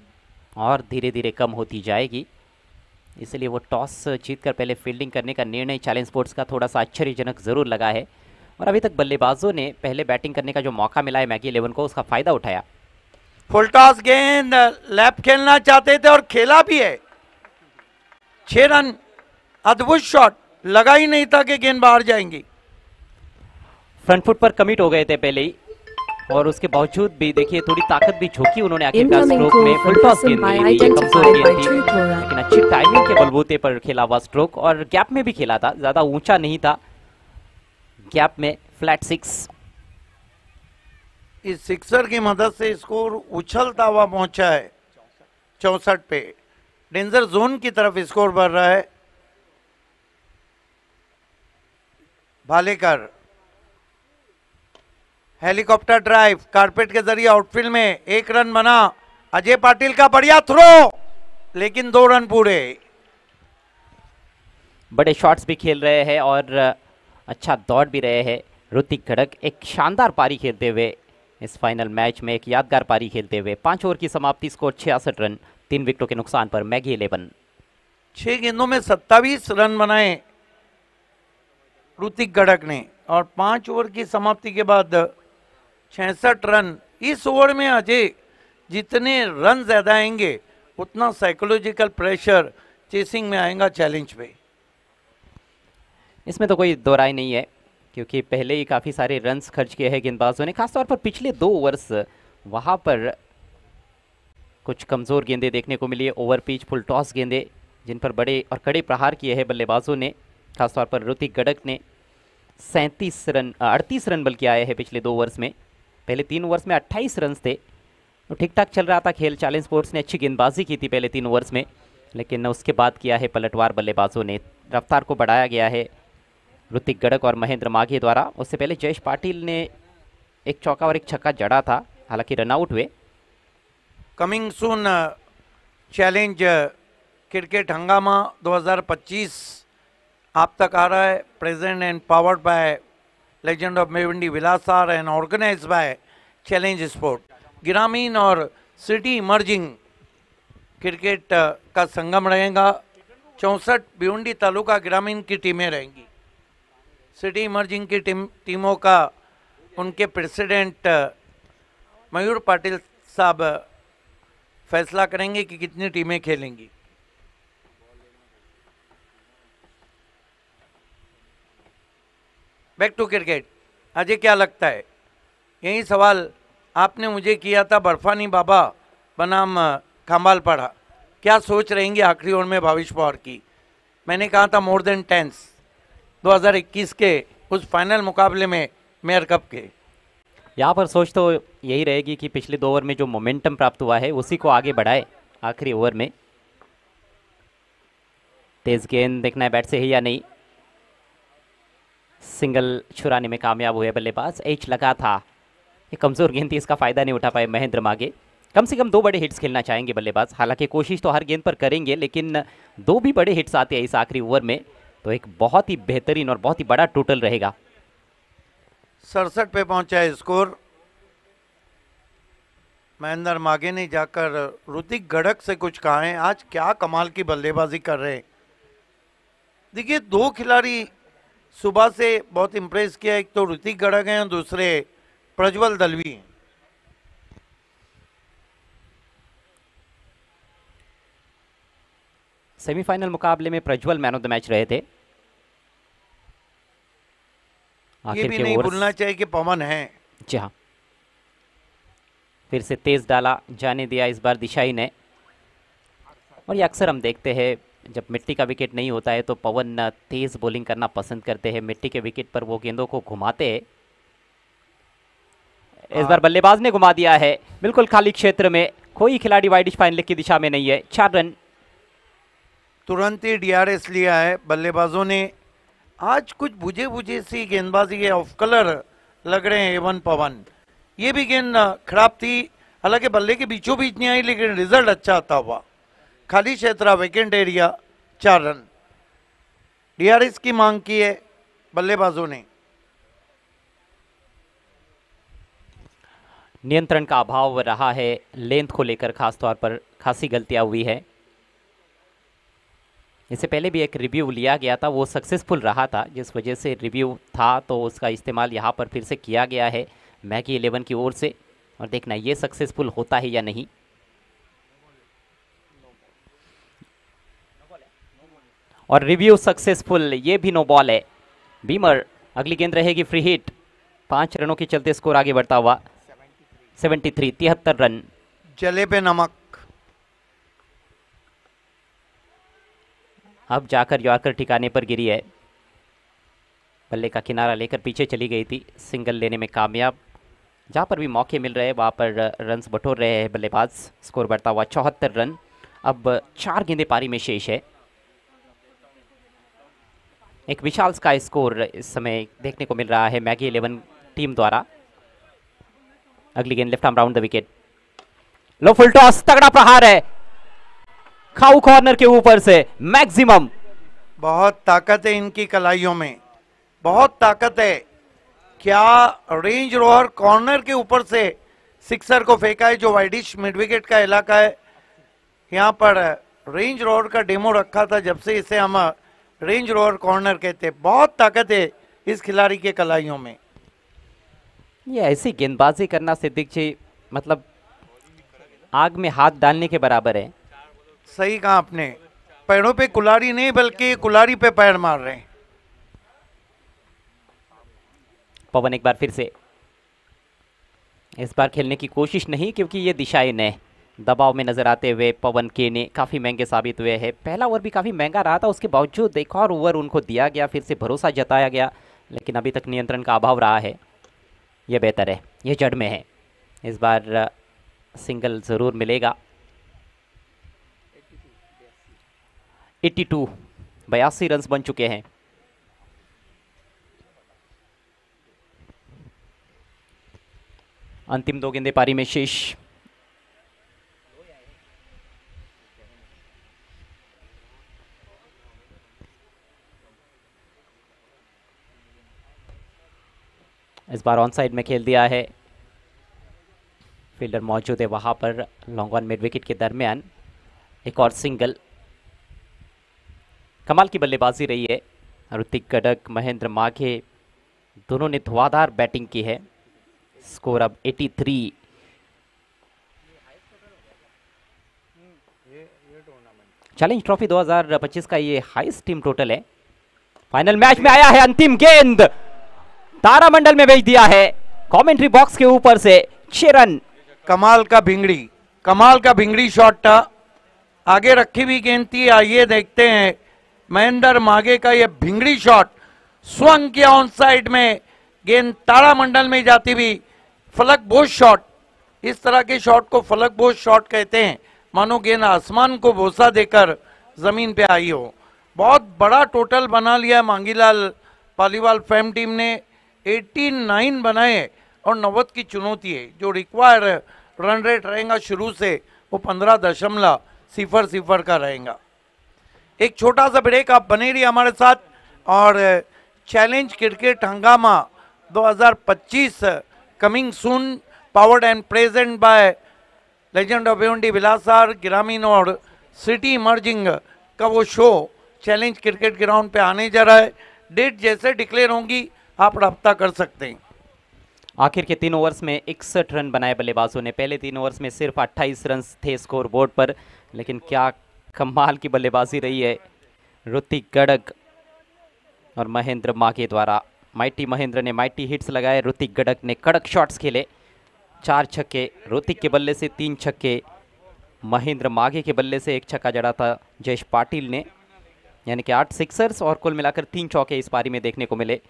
और धीरे धीरे कम होती जाएगी, इसलिए वो टॉस जीतकर पहले फील्डिंग करने का निर्णय चैलेंज स्पोर्ट्स का थोड़ा सा आश्चर्यजनक ज़रूर लगा है। और अभी तक बल्लेबाजों ने पहले बैटिंग करने का जो मौका मिला है मैगी 11 को, उसका फ़ायदा उठाया। फुल टॉस गेंद, लैप खेलना चाहते थे और खेला भी है, 6 रन। अद्भुत शॉट, लगा ही नहीं था कि गेंद बाहर जाएंगी। फ्रंट फुट पर कमिट हो गए थे पहले ही, और उसके बावजूद भी देखिए थोड़ी ताकत भी झोंकी उन्होंने आखिरकार स्ट्रोक में। फुल टॉस गेंद मिली, ये कमजोर गेंद थी, लेकिन अच्छी टाइमिंग के बलबूते पर खेला हुआ स्ट्रोक, और गैप में भी खेला था, ज्यादा ऊंचा नहीं था, गैप में फ्लैट 6। इस सिक्सर की मदद से स्कोर उछलता हुआ पहुंचा है 64 पे। डेंजर जोन की तरफ स्कोर बढ़ रहा है। भालेकर हेलीकॉप्टर ड्राइव, कारपेट के जरिए आउटफील्ड में 1 रन बना। अजय पाटिल का बढ़िया थ्रो, लेकिन 2 रन पूरे। बड़े शॉट्स भी खेल रहे हैं और अच्छा दौड़ भी रहे हैं ऋतिक घड़क, एक शानदार पारी खेलते हुए इस फाइनल मैच में, एक यादगार पारी खेलते हुए। 5 ओवर की समाप्ति, स्कोर 66 रन, 3 विकेटों के नुकसान पर मैगी 11। 6 गेंदों में 27 रन बनाए ऋतिक घड़क ने, और 5 ओवर की समाप्ति के बाद 66 रन। इस ओवर में अजय जितने रन ज्यादा आएंगे उतना साइकोलॉजिकल प्रेशर चेसिंग में आएगा चैलेंज पे। इसमें तो कोई दो राय नहीं है, क्योंकि पहले ही काफ़ी सारे रन्स खर्च किए हैं गेंदबाजों ने, खासतौर पर पिछले 2 ओवर्स वहाँ पर कुछ कमज़ोर गेंदें देखने को मिली है। ओवर पिच फुल टॉस गेंदें जिन पर बड़े और कड़े प्रहार किए हैं बल्लेबाजों ने, खासतौर पर ऋतिक घड़क ने 38 रन बल्कि आए हैं पिछले 2 ओवर्स में। पहले 3 ओवर्स में 28 रन थे, तो ठीक ठाक चल रहा था खेल। चैलेंज स्पोर्ट्स ने अच्छी गेंदबाजी की थी पहले 3 ओवर्स में, लेकिन उसके बाद किया है पलटवार बल्लेबाजों ने। रफ्तार को बढ़ाया गया है ऋतिक घड़क और महेंद्र माघे द्वारा। उससे पहले जयेश पाटिल ने एक चौका और एक छक्का जड़ा था, हालांकि रनआउट हुए। कमिंग सून चैलेंज क्रिकेट हंगामा 2025 आप तक आ रहा है, present and powered by legend of Bhiwandi Vilas R and organize by challenge sport. ग्रामीण और सिटी इमर्जिंग क्रिकेट का संगम रहेगा। 64 भिवंडी तालुका ग्रामीण की टीमें रहेंगी। सिटी इमर्जिंग की टीमों का उनके प्रेसिडेंट मयूर पाटिल साहब फैसला करेंगे कि कितनी टीमें खेलेंगी। Back to cricket. अजय, क्या लगता है? यही सवाल आपने मुझे किया था बर्फानी बाबा बनाम खाम्बाल पड़ा। क्या सोच रहेंगी आखिरी ओवर में भाविश पवार की? मैंने कहा था मोर देन टेंस 2021 के उस फाइनल मुकाबले में मेयर कप के। यहाँ पर सोच तो यही रहेगी कि पिछले 2 ओवर में जो मोमेंटम प्राप्त हुआ है उसी को आगे बढ़ाए आखिरी ओवर में। तेज गेंद देखना है बैट से है या नहीं। सिंगल छुड़ाने में कामयाब हुए बल्लेबाज। एच लगा था, ये कमज़ोर गेंद थी, इसका फ़ायदा नहीं उठा पाए महेंद्र मागे। कम से कम 2 बड़े हिट्स खेलना चाहेंगे बल्लेबाज। हालांकि कोशिश तो हर गेंद पर करेंगे, लेकिन 2 भी बड़े हिट्स आते हैं इस आखिरी ओवर में तो एक बहुत ही बेहतरीन और बहुत ही बड़ा टोटल रहेगा। 67 पे पहुंचा है स्कोर। महेंद्र मागे ने जाकर ऋतिक गढ़क से कुछ कहा है। आज क्या कमाल की बल्लेबाजी कर रहे हैं। देखिए, 2 खिलाड़ी सुबह से बहुत इंप्रेस किया। एक तो ऋतिक गढ़क हैं और दूसरे प्रज्वल दलवी हैं। सेमीफाइनल मुकाबले में Prajwal man of the match रहे थे। ये आखिर भी के नहीं ओवर भूलना चाहिए कि पवन है। जी हाँ, फिर से तेज डाला, जाने दिया इस बार दिशाई ने। और ये अक्सर हम देखते हैं जब मिट्टी का विकेट नहीं होता है तो पवन तेज बॉलिंग करना पसंद करते हैं। मिट्टी के विकेट पर वो गेंदों को घुमाते हैं। इस बार बल्लेबाज ने घुमा दिया है बिल्कुल खाली क्षेत्र में। कोई खिलाड़ी वाइडिश फाइनल की दिशा में नहीं है। 4 रन। तुरंत ही डीआरएस लिया है बल्लेबाजों ने। आज कुछ बुझे बुझे सी गेंदबाजी के ऑफ कलर लग रहे हैं एवन पवन। ये भी गेंद खराब थी, हालांकि बल्ले के बीचों बीच नहीं आई, लेकिन रिजल्ट अच्छा आता हुआ। खाली क्षेत्र, वेकेंट एरिया, 4 रन। डीआरएस की मांग की है बल्लेबाजों ने। नियंत्रण का अभाव रहा है लेंथ को लेकर, खासतौर पर खासी गलतियां हुई है। इससे पहले भी एक रिव्यू लिया गया था, वो सक्सेसफुल रहा था, जिस वजह से रिव्यू था तो उसका इस्तेमाल यहाँ पर फिर से किया गया है मैगी 11 की ओर से। और देखना ये सक्सेसफुल होता है या नहीं। और रिव्यू सक्सेसफुल, ये भी नो बॉल है। बीमर, अगली गेंद रहेगी फ्री हिट। 5 रनों के चलते स्कोर आगे बढ़ता हुआ 73, 73 रन। जले पे नमक। अब जाकर यॉर्कर ठिकाने पर गिरी है। बल्ले का किनारा लेकर पीछे चली गई थी, सिंगल लेने में कामयाब। जहाँ पर भी मौके मिल रहे हैं वहाँ पर रन्स बटोर रहे हैं बल्लेबाज। स्कोर बढ़ता हुआ 74 रन। अब 4 गेंदें पारी में शेष है। एक विशाल स्काई स्कोर इस समय देखने को मिल रहा है मैगी 11 टीम द्वारा। अगली गेंद left arm round the wicket. Low full toss, तगड़ा प्रहार है खाऊ कॉर्नर के ऊपर से। मैक्सिमम, बहुत ताकत है इनकी कलाइयों में, बहुत ताकत है। क्या रेंज रोवर कॉर्नर के ऊपर से सिक्सर को फेंका है, जो वाइडिश मिड विकेट का इलाका है। यहाँ पर रेंज रोवर का डेमो रखा था, जब से इसे हम रेंज रोवर कॉर्नर कहते। बहुत ताकत है इस खिलाड़ी के कलाइयों में। ये ऐसी गेंदबाजी करना सिद्दीक जी, मतलब आग में हाथ डालने के बराबर है। सही कहा आपने। पैरों पे कुल्हाड़ी नहीं, बल्कि कुल्हाड़ी पे पैर मार रहे हैं। पवन एक बार फिर से, इस बार खेलने की कोशिश नहीं, क्योंकि ये दिशाएं ने दबाव में नजर आते हुए पवन के ने काफ़ी महंगे साबित हुए हैं। पहला ओवर भी काफ़ी महंगा रहा था, उसके बावजूद एक और ओवर उनको दिया गया, फिर से भरोसा जताया गया, लेकिन अभी तक नियंत्रण का अभाव रहा है। ये बेहतर है, ये जड़ में है। इस बार सिंगल ज़रूर मिलेगा। 82, 82 रन्स बन चुके हैं। अंतिम 2 गेंदें पारी में शेष। इस बार ऑन साइड में खेल दिया है। फील्डर मौजूद है वहां पर। लॉन्ग ऑन मिड विकेट के दरमियान एक और सिंगल। कमाल की बल्लेबाजी रही है। ऋतिक गढ़क, महेंद्र माघे दोनों ने धुआंधार बैटिंग की है। स्कोर अब 83 चैलेंज ट्रॉफी 2025 का ये हाईएस्ट टीम टोटल है। फाइनल मैच में आया है अंतिम गेंद, तारामंडल में भेज दिया है कमेंट्री बॉक्स के ऊपर से 6 रन। कमाल का भिंगड़ी शॉट था, आगे रखी हुई गेंद थी। आइए देखते हैं महेंद्र मागे का ये भिंगड़ी शॉट, स्वंग किया ऑन साइड में, गेंद तारामंडल में जाती हुई, फलक बोस शॉट। इस तरह के शॉट को फलक बोस शॉट कहते हैं, मानो गेंद आसमान को बोसा देकर जमीन पे आई हो। बहुत बड़ा टोटल बना लिया मांगीलाल पालीवाल फेम टीम ने, 89 बनाए और 90 की चुनौती है। जो रिक्वायर रन रेट रहेगा शुरू से वो 15.00 का रहेगा। एक छोटा सा ब्रेक, आप बने रहिए हमारे साथ। और चैलेंज क्रिकेट हंगामा 2025 coming soon, powered and present by legend of Bhiwandi Vilas R ग्रामीण और सिटी इमर्जिंग का वो शो चैलेंज क्रिकेट ग्राउंड पे आने जा रहा है। डेट जैसे डिक्लेयर होंगी आप रब्ता कर सकते हैं। आखिर के 3 ओवर्स में 61 रन बनाए बल्लेबाजों ने। पहले 3 ओवर्स में सिर्फ 28 रन थे स्कोर बोर्ड पर, लेकिन क्या कमाल की बल्लेबाजी रही है ऋतिक गड़ग और महेंद्र माघे द्वारा। माइटी महेंद्र ने माइटी हिट्स लगाए, ऋतिक गड़ग ने कड़क शॉट्स खेले। 4 छक्के ऋतिक के बल्ले से, 3 छक्के महेंद्र माघे के बल्ले से, 1 छक्का जड़ा था जयेश पाटिल ने। यानी कि 8 सिक्सर्स और कुल मिलाकर 3 चौके इस पारी में देखने को मिले।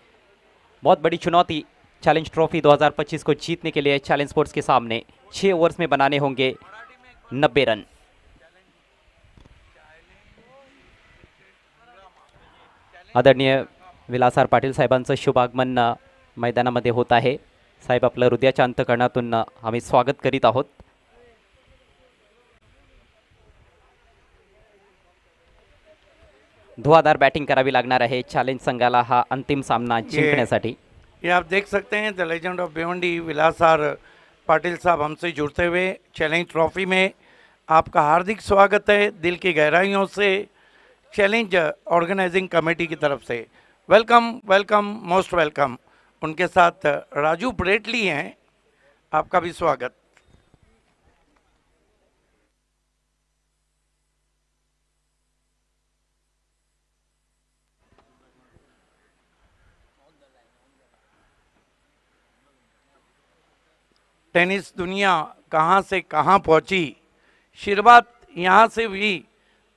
बहुत बड़ी चुनौती चैलेंज ट्रॉफी 2025 को जीतने के लिए चैलेंज स्पोर्ट्स के सामने। 6 ओवर्स में बनाने होंगे 90 रन। आदरणीय विलासार पाटील साहेबांचं शुभ आगमन मैदानामध्ये होत आहे। साहेब आपलं हृदयाच्या अंतकरणातून आम्ही स्वागत करीत आहोत। धुआधार बॅटिंग करावी लागणार आहे चॅलेंज संघाला हा अंतिम सामना जिंकण्यासाठी। ये आप देख सकते हैं the legend of Bhiwandi Vilas R Patil साहब हमसे जुड़ते हुए चैलेंज ट्रॉफी में। आपका हार्दिक स्वागत है दिल की गहराइयों से, चैलेंज ऑर्गेनाइजिंग कमेटी की तरफ से। Welcome welcome most welcome. उनके साथ राजू ब्रेटली हैं, आपका भी स्वागत। टेनिस दुनिया कहाँ से कहाँ पहुँची, शुरुआत यहाँ से हुई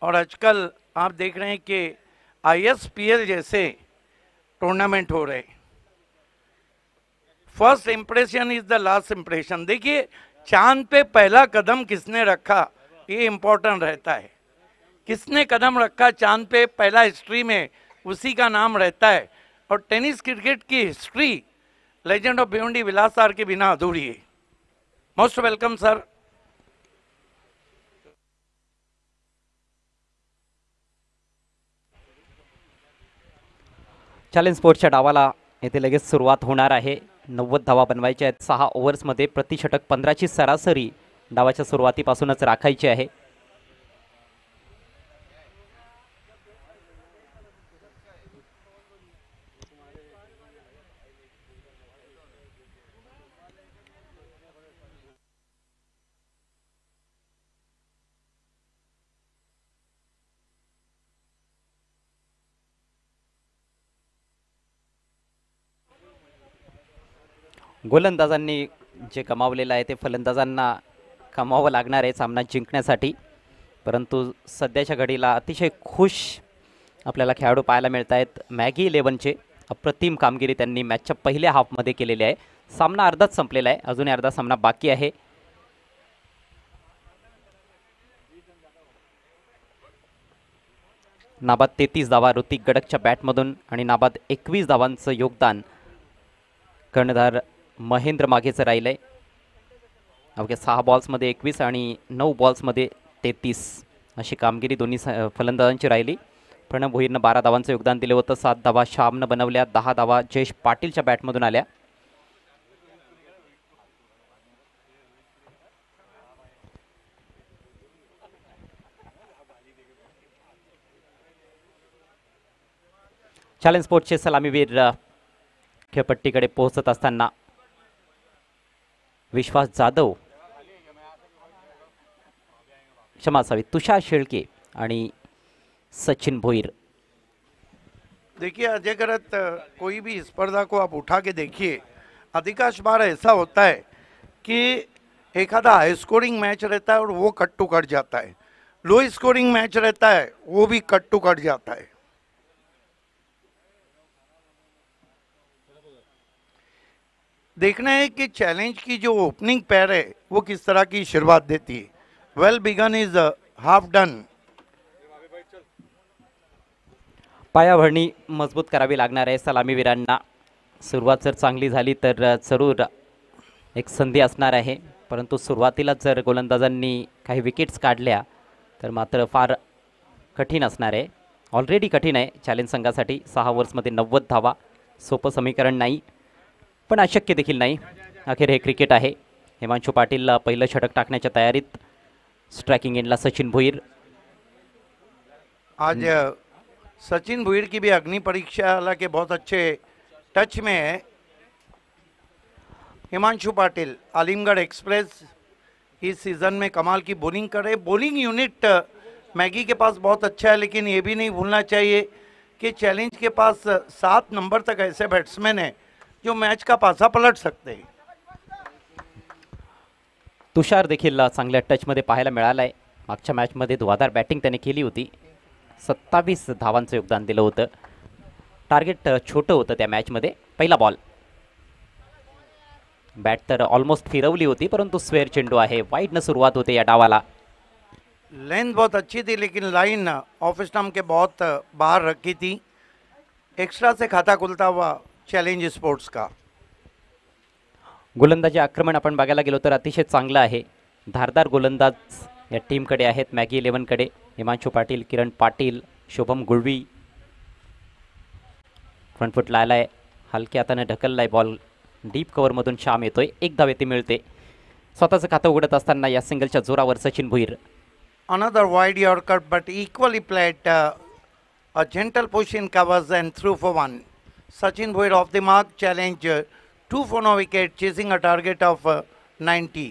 और आजकल आप देख रहे हैं कि ISPL जैसे टूर्नामेंट हो रहे। First impression is the last impression. देखिए चांद पे पहला कदम किसने रखा, ये इम्पोर्टेंट रहता है। किसने कदम रखा चांद पे पहला हिस्ट्री में, उसी का नाम रहता है। और टेनिस क्रिकेट की हिस्ट्री लेजेंड ऑफ भिवंडी विलासार के बिना अधूरी है। Most welcome sir. चॅलेंज स्पोर्ट्सच्या डावाला येथे लगेच सुरुवात होणार आहे। 90 धावा बनवायच्या आहेत 6 ओव्हर्समध्ये, प्रतिषटक 15ची सरासरी डावाच्या सुरुवातीपासूनच राखायची आहे। गोलंदाजांनी जे कमावलेलं आहे ते फलंदाजांना कमावं लागणार आहे सामना जिंकण्यासाठी। परंतु सध्याच्या घडीला अतिशय खुश आपल्याला खेळाडू पाहायला मिळत आहेत। मॅगी 11चे अप्रतिम कामगिरी त्यांनी मॅचच्या पहिल्या हाफमध्ये केलेली आहे। सामना अर्धाच संपलेला आहे, अजून अर्धा सामना बाकी आहे। नाबाद 33 धावा ऋतिक गडकच्या बॅटमधून आणि नाबाद 21 धावांचं योगदान कर्णधार महेंद्र माघेचं राहिलंय। अवघ्या 6 बॉल्समध्ये 21 आणि 9 बॉल्समध्ये 33 अशी कामगिरी दोन्ही फलंदाजांची राहिली। प्रणव भोईरनं 12 धावांचं योगदान दिलं होतं, 7 धावा श्यामनं बनवल्या, 10 धावा जयेश पाटीलच्या बॅटमधून आल्या। चॅलेंज स्पोर्ट्सचे सलामीवीर खेळपट्टीकडे पोहोचत असताना विश्वास जाधव क्षमा असावी, तुषार शेळके आणि सचिन भोईर. देखिए अजय करत, कोई भी स्पर्धा को आप उठा के देखिए, अधिकांश बार ऐसा होता है कि एखादा हाई स्कोरिंग मैच रहता है और वो कट टू कट जाता है, लो स्कोरिंग मैच रहता है वो भी कट टू कट जाता है. देखना है कि चैलेंज की जो ओपनिंग पैर है वो किस तरह की शुरुआत देती है. Well begun is half done. पायाभरणी मजबूत करावी लागणार आहे सलामीवीरांना. सुरुवात जर चांगली झाली तर जरूर एक संधी असणार आहे, परंतु सुरुवातीला जर गोलंदाजांनी काही विकेट्स काढल्या तर मात्र फार कठीण असणार आहे. ऑलरेडी कठीण आहे चॅलेंज संघासाठी. 6 ओव्हर्समध्ये 90 धावा सोपं समीकरण नाही, पण अशक्य देखील नाही. अखेर हे क्रिकेट आहे. हिमांशू पाटील पहिलं षटक टाकण्याच्या तयारीत. स्ट्रायकिंग एंडला सचिन भोईर. आज सचिन भोईर की भी अग्नि परीक्षा हालांकि बहुत अच्छे टच में है. हिमांशु पाटिल आलिमगढ़ एक्सप्रेस इस सीज़न में कमाल की बॉलिंग करे. बॉलिंग यूनिट मैगी के पास बहुत अच्छा है, लेकिन ये भी नहीं भूलना चाहिए कि चैलेंज के पास 7 नंबर तक ऐसे बैट्समैन हैं जो मैच का पासा पलट सकते हैं. तुषार देखील चांगल्या टचमध्ये पाहायला मिळाला आहे. मागच्या मॅचमध्ये धुवाधार बॅटिंग त्याने केली होती. 27 धावांचं योगदान दिलं होतं. टार्गेट छोटं होतं त्या मॅचमध्ये. पहिला बॉल. बॅट तर ऑलमोस्ट फिरवली होती, परंतु स्क्वेअर चेंडू आहे. वाईडनं सुरुवात होते या डावाला. लेंथ बहुत अच्छी थी, लेकिन लाइन ऑफ स्टंप के बहुत बाहर रखी थी. एक्स्ट्रा से खाता खुलता हुआ चैलेंज स्पोर्ट्स का. गोलंदाजी आक्रमण आपण बघायला गेलो तर अतिशय चांगलं आहे. धारदार गोलंदाज या टीमकडे आहेत. मॅगी 11कडे हिमांशू पाटील, किरण पाटील, शुभम गुळवी. फ्रंट फुटला आलाय, हलक्या हाताने ढकललाय बॉल. डीप कव्हरमधून शाम येतोय. एक धाव येथे मिळते. स्वतःचं खातं उघडत असताना या सिंगलच्या जोरावर Sachin Bhoir. Another wide Yorker, but equally played a gentle push in covers and through for 1. Sachin Bhoir off the mark, challenge 2 for no wicket, chasing a target of 90.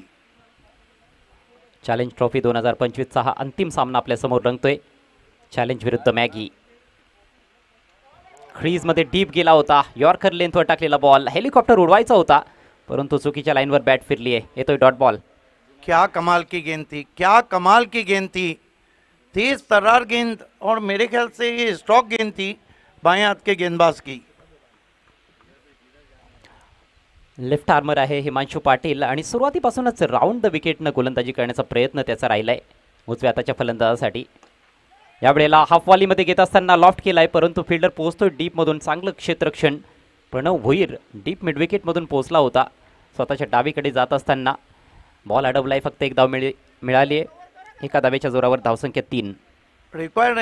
Challenge trophy 2025चा हा अंतिम सामना आपल्यासमोर रंगतोय. चॅलेंज विरुद्ध मॅगी. क्रीजमध्ये deep गेला होता. यॉर्कर लेंथवर टाकलेला बॉल. हेलिकॉप्टर उडवायचा होता, परंतु चुकीच्या लाईनवर बॅट फिरली आहे. येतोय डॉट बॉल. क्या कमाल की गेंद थी, क्या कमाल की गेंद थी. तेज तर्रार गेंद, और मेरे ख्याल से ये स्ट्रोक गेंद थी बाएं हाथ के गेंदबाज की. लेफ्ट आर्मर आहे हिमांशू पाटील आणि सुरुवातीपासूनच राऊंड द विकेटनं गोलंदाजी करण्याचा प्रयत्न त्याचा राहिलाय उजव्या हाताच्या फलंदाजासाठी. यावेळेला हाफ वॉलीमध्ये घेत असताना लॉफ्ट केलाय, परंतु फिल्डर पोहोचतोय डीपमधून. चांगलं क्षेत्ररक्षण. प्रणव भोईर डीप मिड विकेटमधून पोहोचला होता. स्वतःच्या डावीकडे जात असताना बॉल अडवलाय. फक्त एक धाव मिळाली आहे. एका धावेच्या जोरावर धावसंख्या 3. रिक्वायर्ड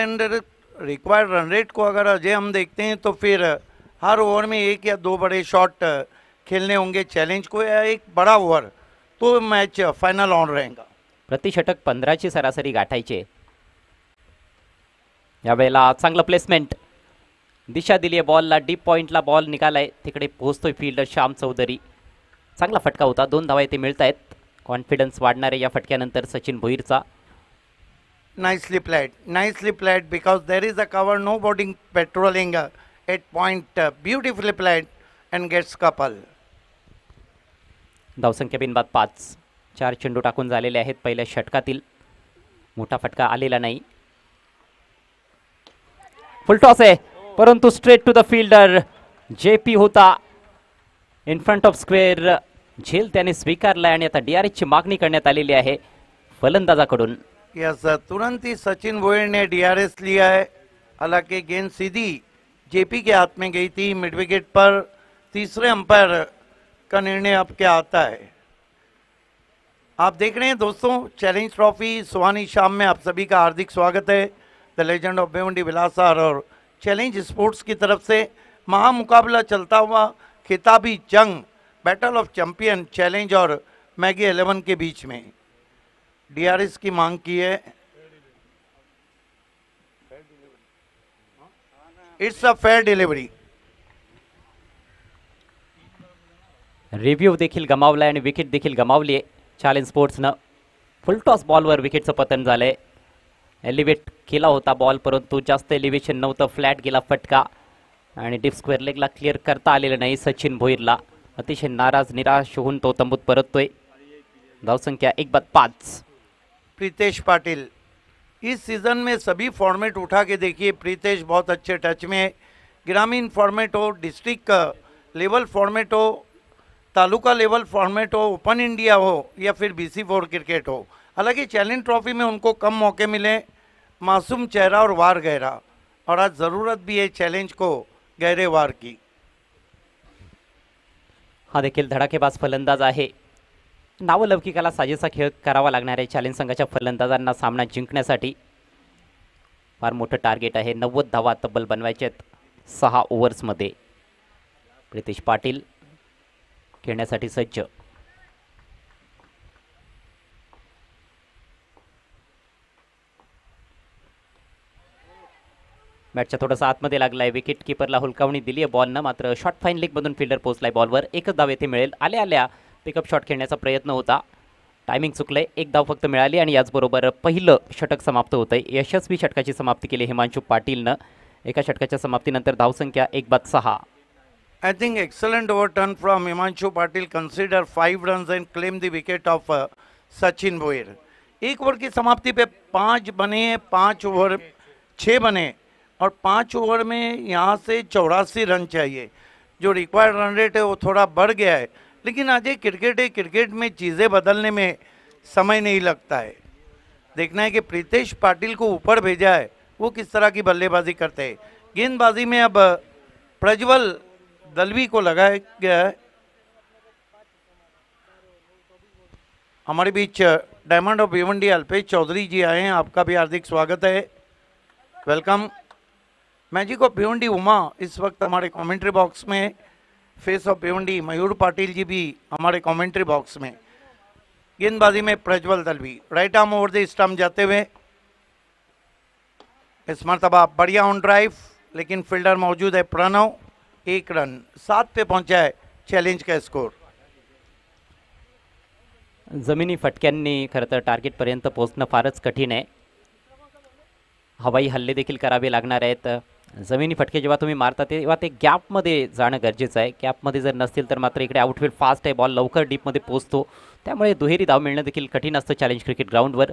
रन रेट को अगर अजय हम देखते हैं तो फिर हर ओवर में 1 या 2 बड़े शॉट खेलने होंगे चैलेंज को, या एक बड़ा ओवर तो मैच फाइनल ऑन रहेगा. प्रतिषटक 15ची सरासरी गाठायची. यावेळेला चांगलं प्लेसमेंट. दिशा दिली आहे बॉलला. डीप पॉईंटला बॉल निघालाय. तिकडे पोहोचतोय फिल्डर श्याम चौधरी. चांगला फटका होता. 2 धावा येथे मिळत आहेत. कॉन्फिडन्स वाढणारे या फटक्यानंतर Sachin भोईरचा. Nicely played because there is a cover, no boarding patrolling at point, beautifully played and gets couple. धावसंख्या बिनबाद 5. 4 चेंडू टाकून झालेले आहेत पहिल्या षटकातील. मोठा फटका आलेला नाही. फुल टॉस आहे, परंतु straight to the fielder. JP होता इन फ्रंट ऑफ स्क्वेअर. झेल त्याने स्वीकारला आणि आता DRSची मागणी करण्यात आलेली आहे फलंदाजाकडून. यस, तुरंत ही सचिन भोईर ने DRS लिया है. हालांकि गेंद सीधी JP के हाथ में गई थी मिड विकेट पर. तीसरे अंपायर का निर्णय अब क्या आता है. आप देख रहे हैं दोस्तों, चैलेंज ट्रॉफी सुहानी शाम में आप सभी का हार्दिक स्वागत है. द लेजेंड ऑफ भिवंडी विलासार और चैलेंज स्पोर्ट्स की तरफ से महामुकाबला चलता हुआ खिताबी जंग, बैटल ऑफ चैंपियन चैलेंज और मैगी 11 के बीच में. DRS की मांग की है. It's a fair delivery. Review देखील गमावलाय आणि विकेट देखील गमावली आहे चॅलेंज स्पोर्ट्सनं. फुल टॉस बॉलवर विकेटचं पतन झालंय. एलिव्हेट केला होता बॉल, परंतु जास्त एलिव्हेशन नव्हतं, फ्लॅट गेला फटका आणि डीप स्क्वेअर लेगला क्लिअर करता आलेलं नाही सचिन भोईरला. अतिशय नाराज निराश होऊन तो तंबूत परततोय. धावसंख्या 1/5. प्रीतेश पाटिल, इस सीज़न में सभी फॉर्मेट उठा के देखिए, प्रीतेश बहुत अच्छे टच में है. ग्रामीण फॉर्मेट हो, डिस्ट्रिक्ट लेवल फॉर्मेट हो, तालुका लेवल फॉर्मेट हो, ओपन इंडिया हो या फिर BC4 क्रिकेट हो. हालांकि चैलेंज ट्रॉफी में उनको कम मौके मिले. मासूम चेहरा और वार गहरा, और आज ज़रूरत भी है चैलेंज को गहरे वार की. हा देखील धडाकेबाज फलंदाज आहे. नावलौकिकाला साजेसा खेळ करावा लागणार आहे चॅलेंज संघाच्या फलंदाजांना सामना जिंकण्यासाठी. फार मोठं टार्गेट आहे, 90 धावा तब्बल बनवायचे आहेत 6 ओव्हर्समध्ये. प्रीतेश पाटील खेळण्यासाठी सज्ज. बॅटच्या थोडासा आतमध्ये लागलाय. विकेट किपरला हुलकावणी दिली आहे बॉलनं, मात्र शॉर्ट फाईन लेगमधून फिल्डर पोहोचलाय बॉलवर. एकच धाव येथे मिळेल. आल्या आल्या पिकअप शॉट खेळण्याचा प्रयत्न होता, टायमिंग चुकलंय. एक धाव फक्त मिळाली आणि याचबरोबर पहिलं षटक समाप्त होतंय. यशस्वी षटकाची समाप्ती केली हिमांशू पाटीलनं. एका षटकाच्या समाप्तीनंतर धावसंख्या 1/6. I think excellent overturn from Himanshu Patil. Consider 5 runs and claim the wicket of Sachin Bhoir. एक ओवर की समाप्ति पे 5 बने, 5 ओवर 6 बने और 5 ओवर में यहाँ से 84 रन चाहिए. जो रिक्वायर्ड रन रेट है वो थोड़ा बढ़ गया है, लेकिन आज ये क्रिकेट है, क्रिकेट में चीज़ें बदलने में समय नहीं लगता है. देखना है कि प्रीतेश पाटिल को ऊपर भेजा है, वो किस तरह की बल्लेबाजी करते हैं. गेंदबाजी में अब प्रज्वल दलवी को लगाया गया है. हमारे बीच डायमंड ऑफ भिवंडी अल्पेश चौधरी जी आए हैं, आपका भी हार्दिक स्वागत है, welcome. Magic of Bhiwandi Uma इस वक्त हमारे कमेंट्री बॉक्स में. फेस ऑफ भिवंडी मयूर पाटिल जी भी हमारे कमेंट्री बॉक्स में. गेंदबाजी में Prajwal Dalvi right arm over the stump जाते हुए. इस मरतबा बढ़िया ऑन ड्राइव, लेकिन फील्डर मौजूद है प्रणव. 1 रन 7 पे पहुंचा है चॅलेंज का स्कोर. जमिनी फटक्यांनी खरं तर टार्गेटपर्यंत पोहोचणं फारच कठीण आहे. हवाई हल्ले देखील करावे लागणार आहेत. जमिनी फटके जेव्हा तुम्ही मारता तेव्हा ते गॅपमध्ये जाणं गरजेचं आहे. गॅपमध्ये जर नसतील तर मात्र इकडे आउटफील्ड फास्ट आहे, बॉल लवकर डीपमध्ये पोहोचतो, त्यामुळे दुहेरी धाव मिळणं देखील कठीण असतं चॅलेंज क्रिकेट ग्राउंडवर.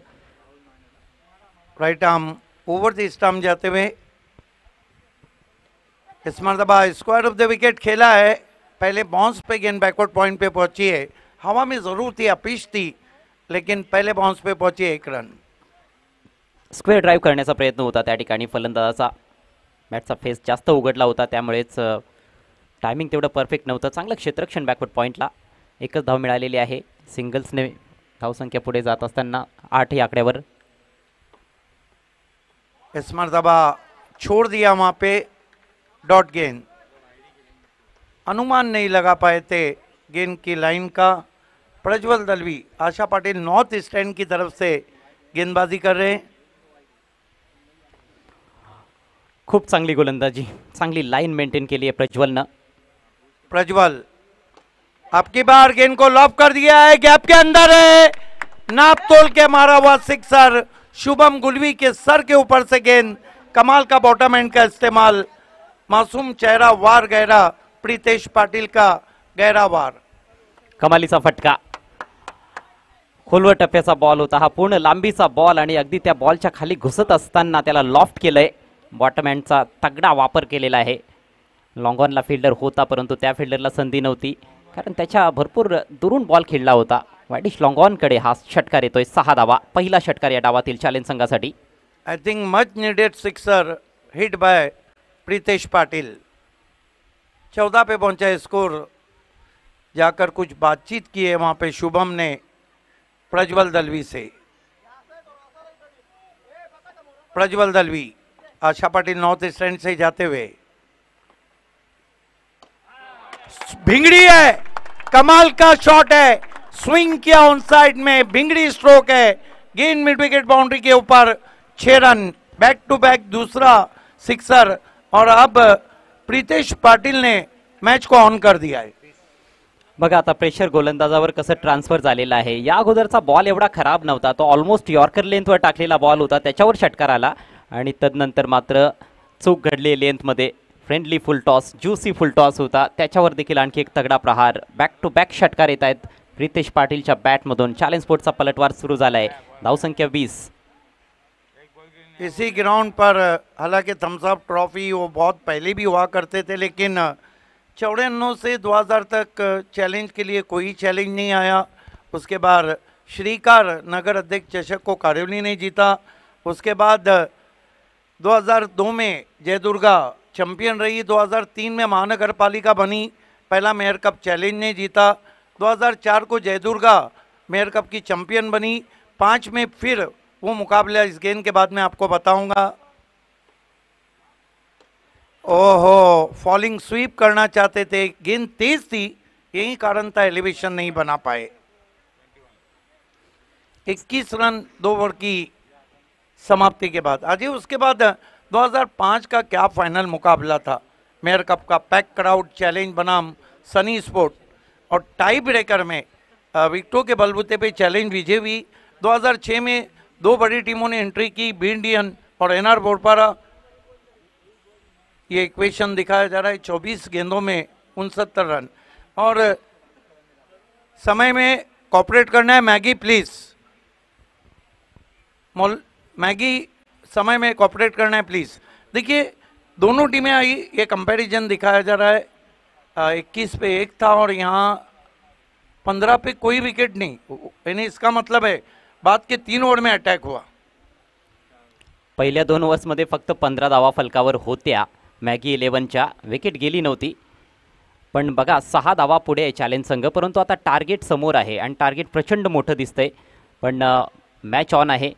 Right arm over the stump जाते हुए. इस मरतबा स्क्वायर ऑफ द विकेट खेला है. पहले बाउंस पे गेंद बैकवर्ड पॉइंट पे पहुंची है. हवा में जरूर थी, अपीच थी, लेकिन पहले बाउंस पे पहुंची. 1 रन. स्क्वेअर ड्राईव्ह करण्याचा प्रयत्न होता त्या ठिकाणी फलंदाजाचा. बॅटचा फेस जास्त उघडला होता, त्यामुळेच टायमिंग तेवढं परफेक्ट नव्हतं. चांगलं क्षेत्ररक्षण बॅकवर्ड पॉईंटला. एकच धाव मिळालेली आहे. सिंगल्सने धावसंख्या पुढे जात असताना 8 या आकड्यावर. इस मरतबा छोड़ दिया वहाँ पे डॉट गेंद. अनुमान नहीं लगा पाए थे गेंद की लाइन का. प्रज्वल दलवी, आशा पाटिल नॉर्थ स्टैंड की तरफ से गेंदबाजी कर रहे हैं. खूप चांगली गोलंदाजी, चांगली लाइन मेंटेन केली आहे प्रज्वलनं. प्रज्वल आपकी बार गेंद को लॉप कर दिया है, गैप के अंदर है, नाप तोल के मारा हुआ सिक्सर. शुभम गुलवी के सर के ऊपर से गेंद. कमाल का बॉटम एंड का इस्तेमाल. मासूम चेहरा, वार गहरा. प्रीतेश पाटिल का गहरा वार. कमालीचा फटका. खोलवर टप्प्याचा बॉल होता हा, पूर्ण लांबीचा बॉल आणि अगदी त्या बॉलच्या खाली घुसत असताना त्याला लॉफ्ट केलंय. बॉटम एंडचा तगडा वापर केलेला आहे. लॉंगॉनला फिल्डर होता, परंतु त्या फिल्डरला संधी नव्हती, कारण त्याच्या भरपूर दुरून बॉल खेळला होता. वायडिश लॉंगॉनकडे हा षटकार येतोय. 6 धावा, पहिला षटकार या डावातील चॅलेंज संघासाठी. I think much needed sixer hit by Pritesh Patil. 14 पे पहुंचा है स्कोर. जाकर कुछ बातचीत की है वहां पे शुभम ने प्रज्वल दलवी से. प्रज्वल दलवी, आशा पाटिल नॉर्थ स्टैंड से जाते हुए. भिंगड़ी है, कमाल का शॉट है, स्विंग किया ऑन साइड में, भिंगड़ी स्ट्रोक है. गेंद मिड विकेट बाउंड्री के ऊपर. 6 रन, बैक टू बैक दूसरा सिक्सर. और अब प्रीतेश पाटिल ने मैच को ऑन कर दिया है. बघा आता प्रेशर गोलंदाजावर कसं ट्रान्सफर झालेलं आहे. या अगोदरचा बॉल एवढा खराब नव्हता, तो ऑलमोस्ट यॉर्कर लेंथवर टाकलेला बॉल होता, त्याच्यावर षटकार आला आणि तदनंतर मात्र चूक घडली लेंथमध्ये. Friendly full toss, juicy full toss होता, त्याच्यावर देखील आणखी एक तगडा प्रहार. बॅक टू बॅक षटकार येत आहेत प्रितेश पाटीलच्या बॅटमधून. चॅलेंज स्पोर्ट्सचा पलटवार सुरू झाला आहे. धावसंख्या 20. इसी ग्राउंड पर हालांकि थम्स अप ट्रॉफी वो बहुत पहले भी हुआ करते थे, लेकिन 94 से 2000 तक चैलेंज के लिए कोई चैलेंज नहीं आया. उसके बाद श्रीकार नगर अध्यक्ष चषक को कारिवली ने जीता. उसके बाद 2002 में जयदुर्गा चैंपियन रही. 2003 में महानगर पालिका बनी, पहला मेयर कप चैलेंज ने जीता. 2004 को जयदुर्गा मेयर कप की चैंपियन बनी. 5 में फिर वो मुकाबला इस गेंद के बाद मैं आपको बताऊंगा. ओहो, फॉलिंग स्वीप करना चाहते थे, गेंद तेज थी, यही कारण था एलिवेशन नहीं बना पाए. 21 रन 2 ओवर की समाप्ति के बाद. अजय उसके बाद 2005 का क्या फाइनल मुकाबला था मेयर कप का. पैक क्राउड चैलेंज बनाम सनी स्पोर्ट और टाई ब्रेकर में विकेटों के बलबूते पे चैलेंज विजय हुई. 2006 में 2 बड़ी टीमों ने एंट्री की, बी इंडियन और एनआर बोरपारा. ये इक्वेशन दिखाया जा रहा है. 24 गेंदों में 69 रन. और समय में कॉपरेट करना है मैगी प्लीज. मैगी समय में कॉपरेट करना है प्लीज. देखिए दोनों टीमें आई, ये कंपैरिजन दिखाया जा रहा है. 21 पे 1 था और यहाँ 15 पे कोई विकेट नहीं. यानी इसका मतलब है बाद के 3 ओव्हर में अटॅक हुआ. पहिल्या 2 ओव्हर्समध्ये फक्त 15 धावा फलकावर होत्या मॅगी 11च्या. विकेट गेली नव्हती, पण बघा 6 धावा पुढे आहे चॅलेंज संघ. परंतु आता टार्गेट समोर आहे आणि टार्गेट प्रचंड मोठं दिसतंय. पण मॅच ऑन आहे.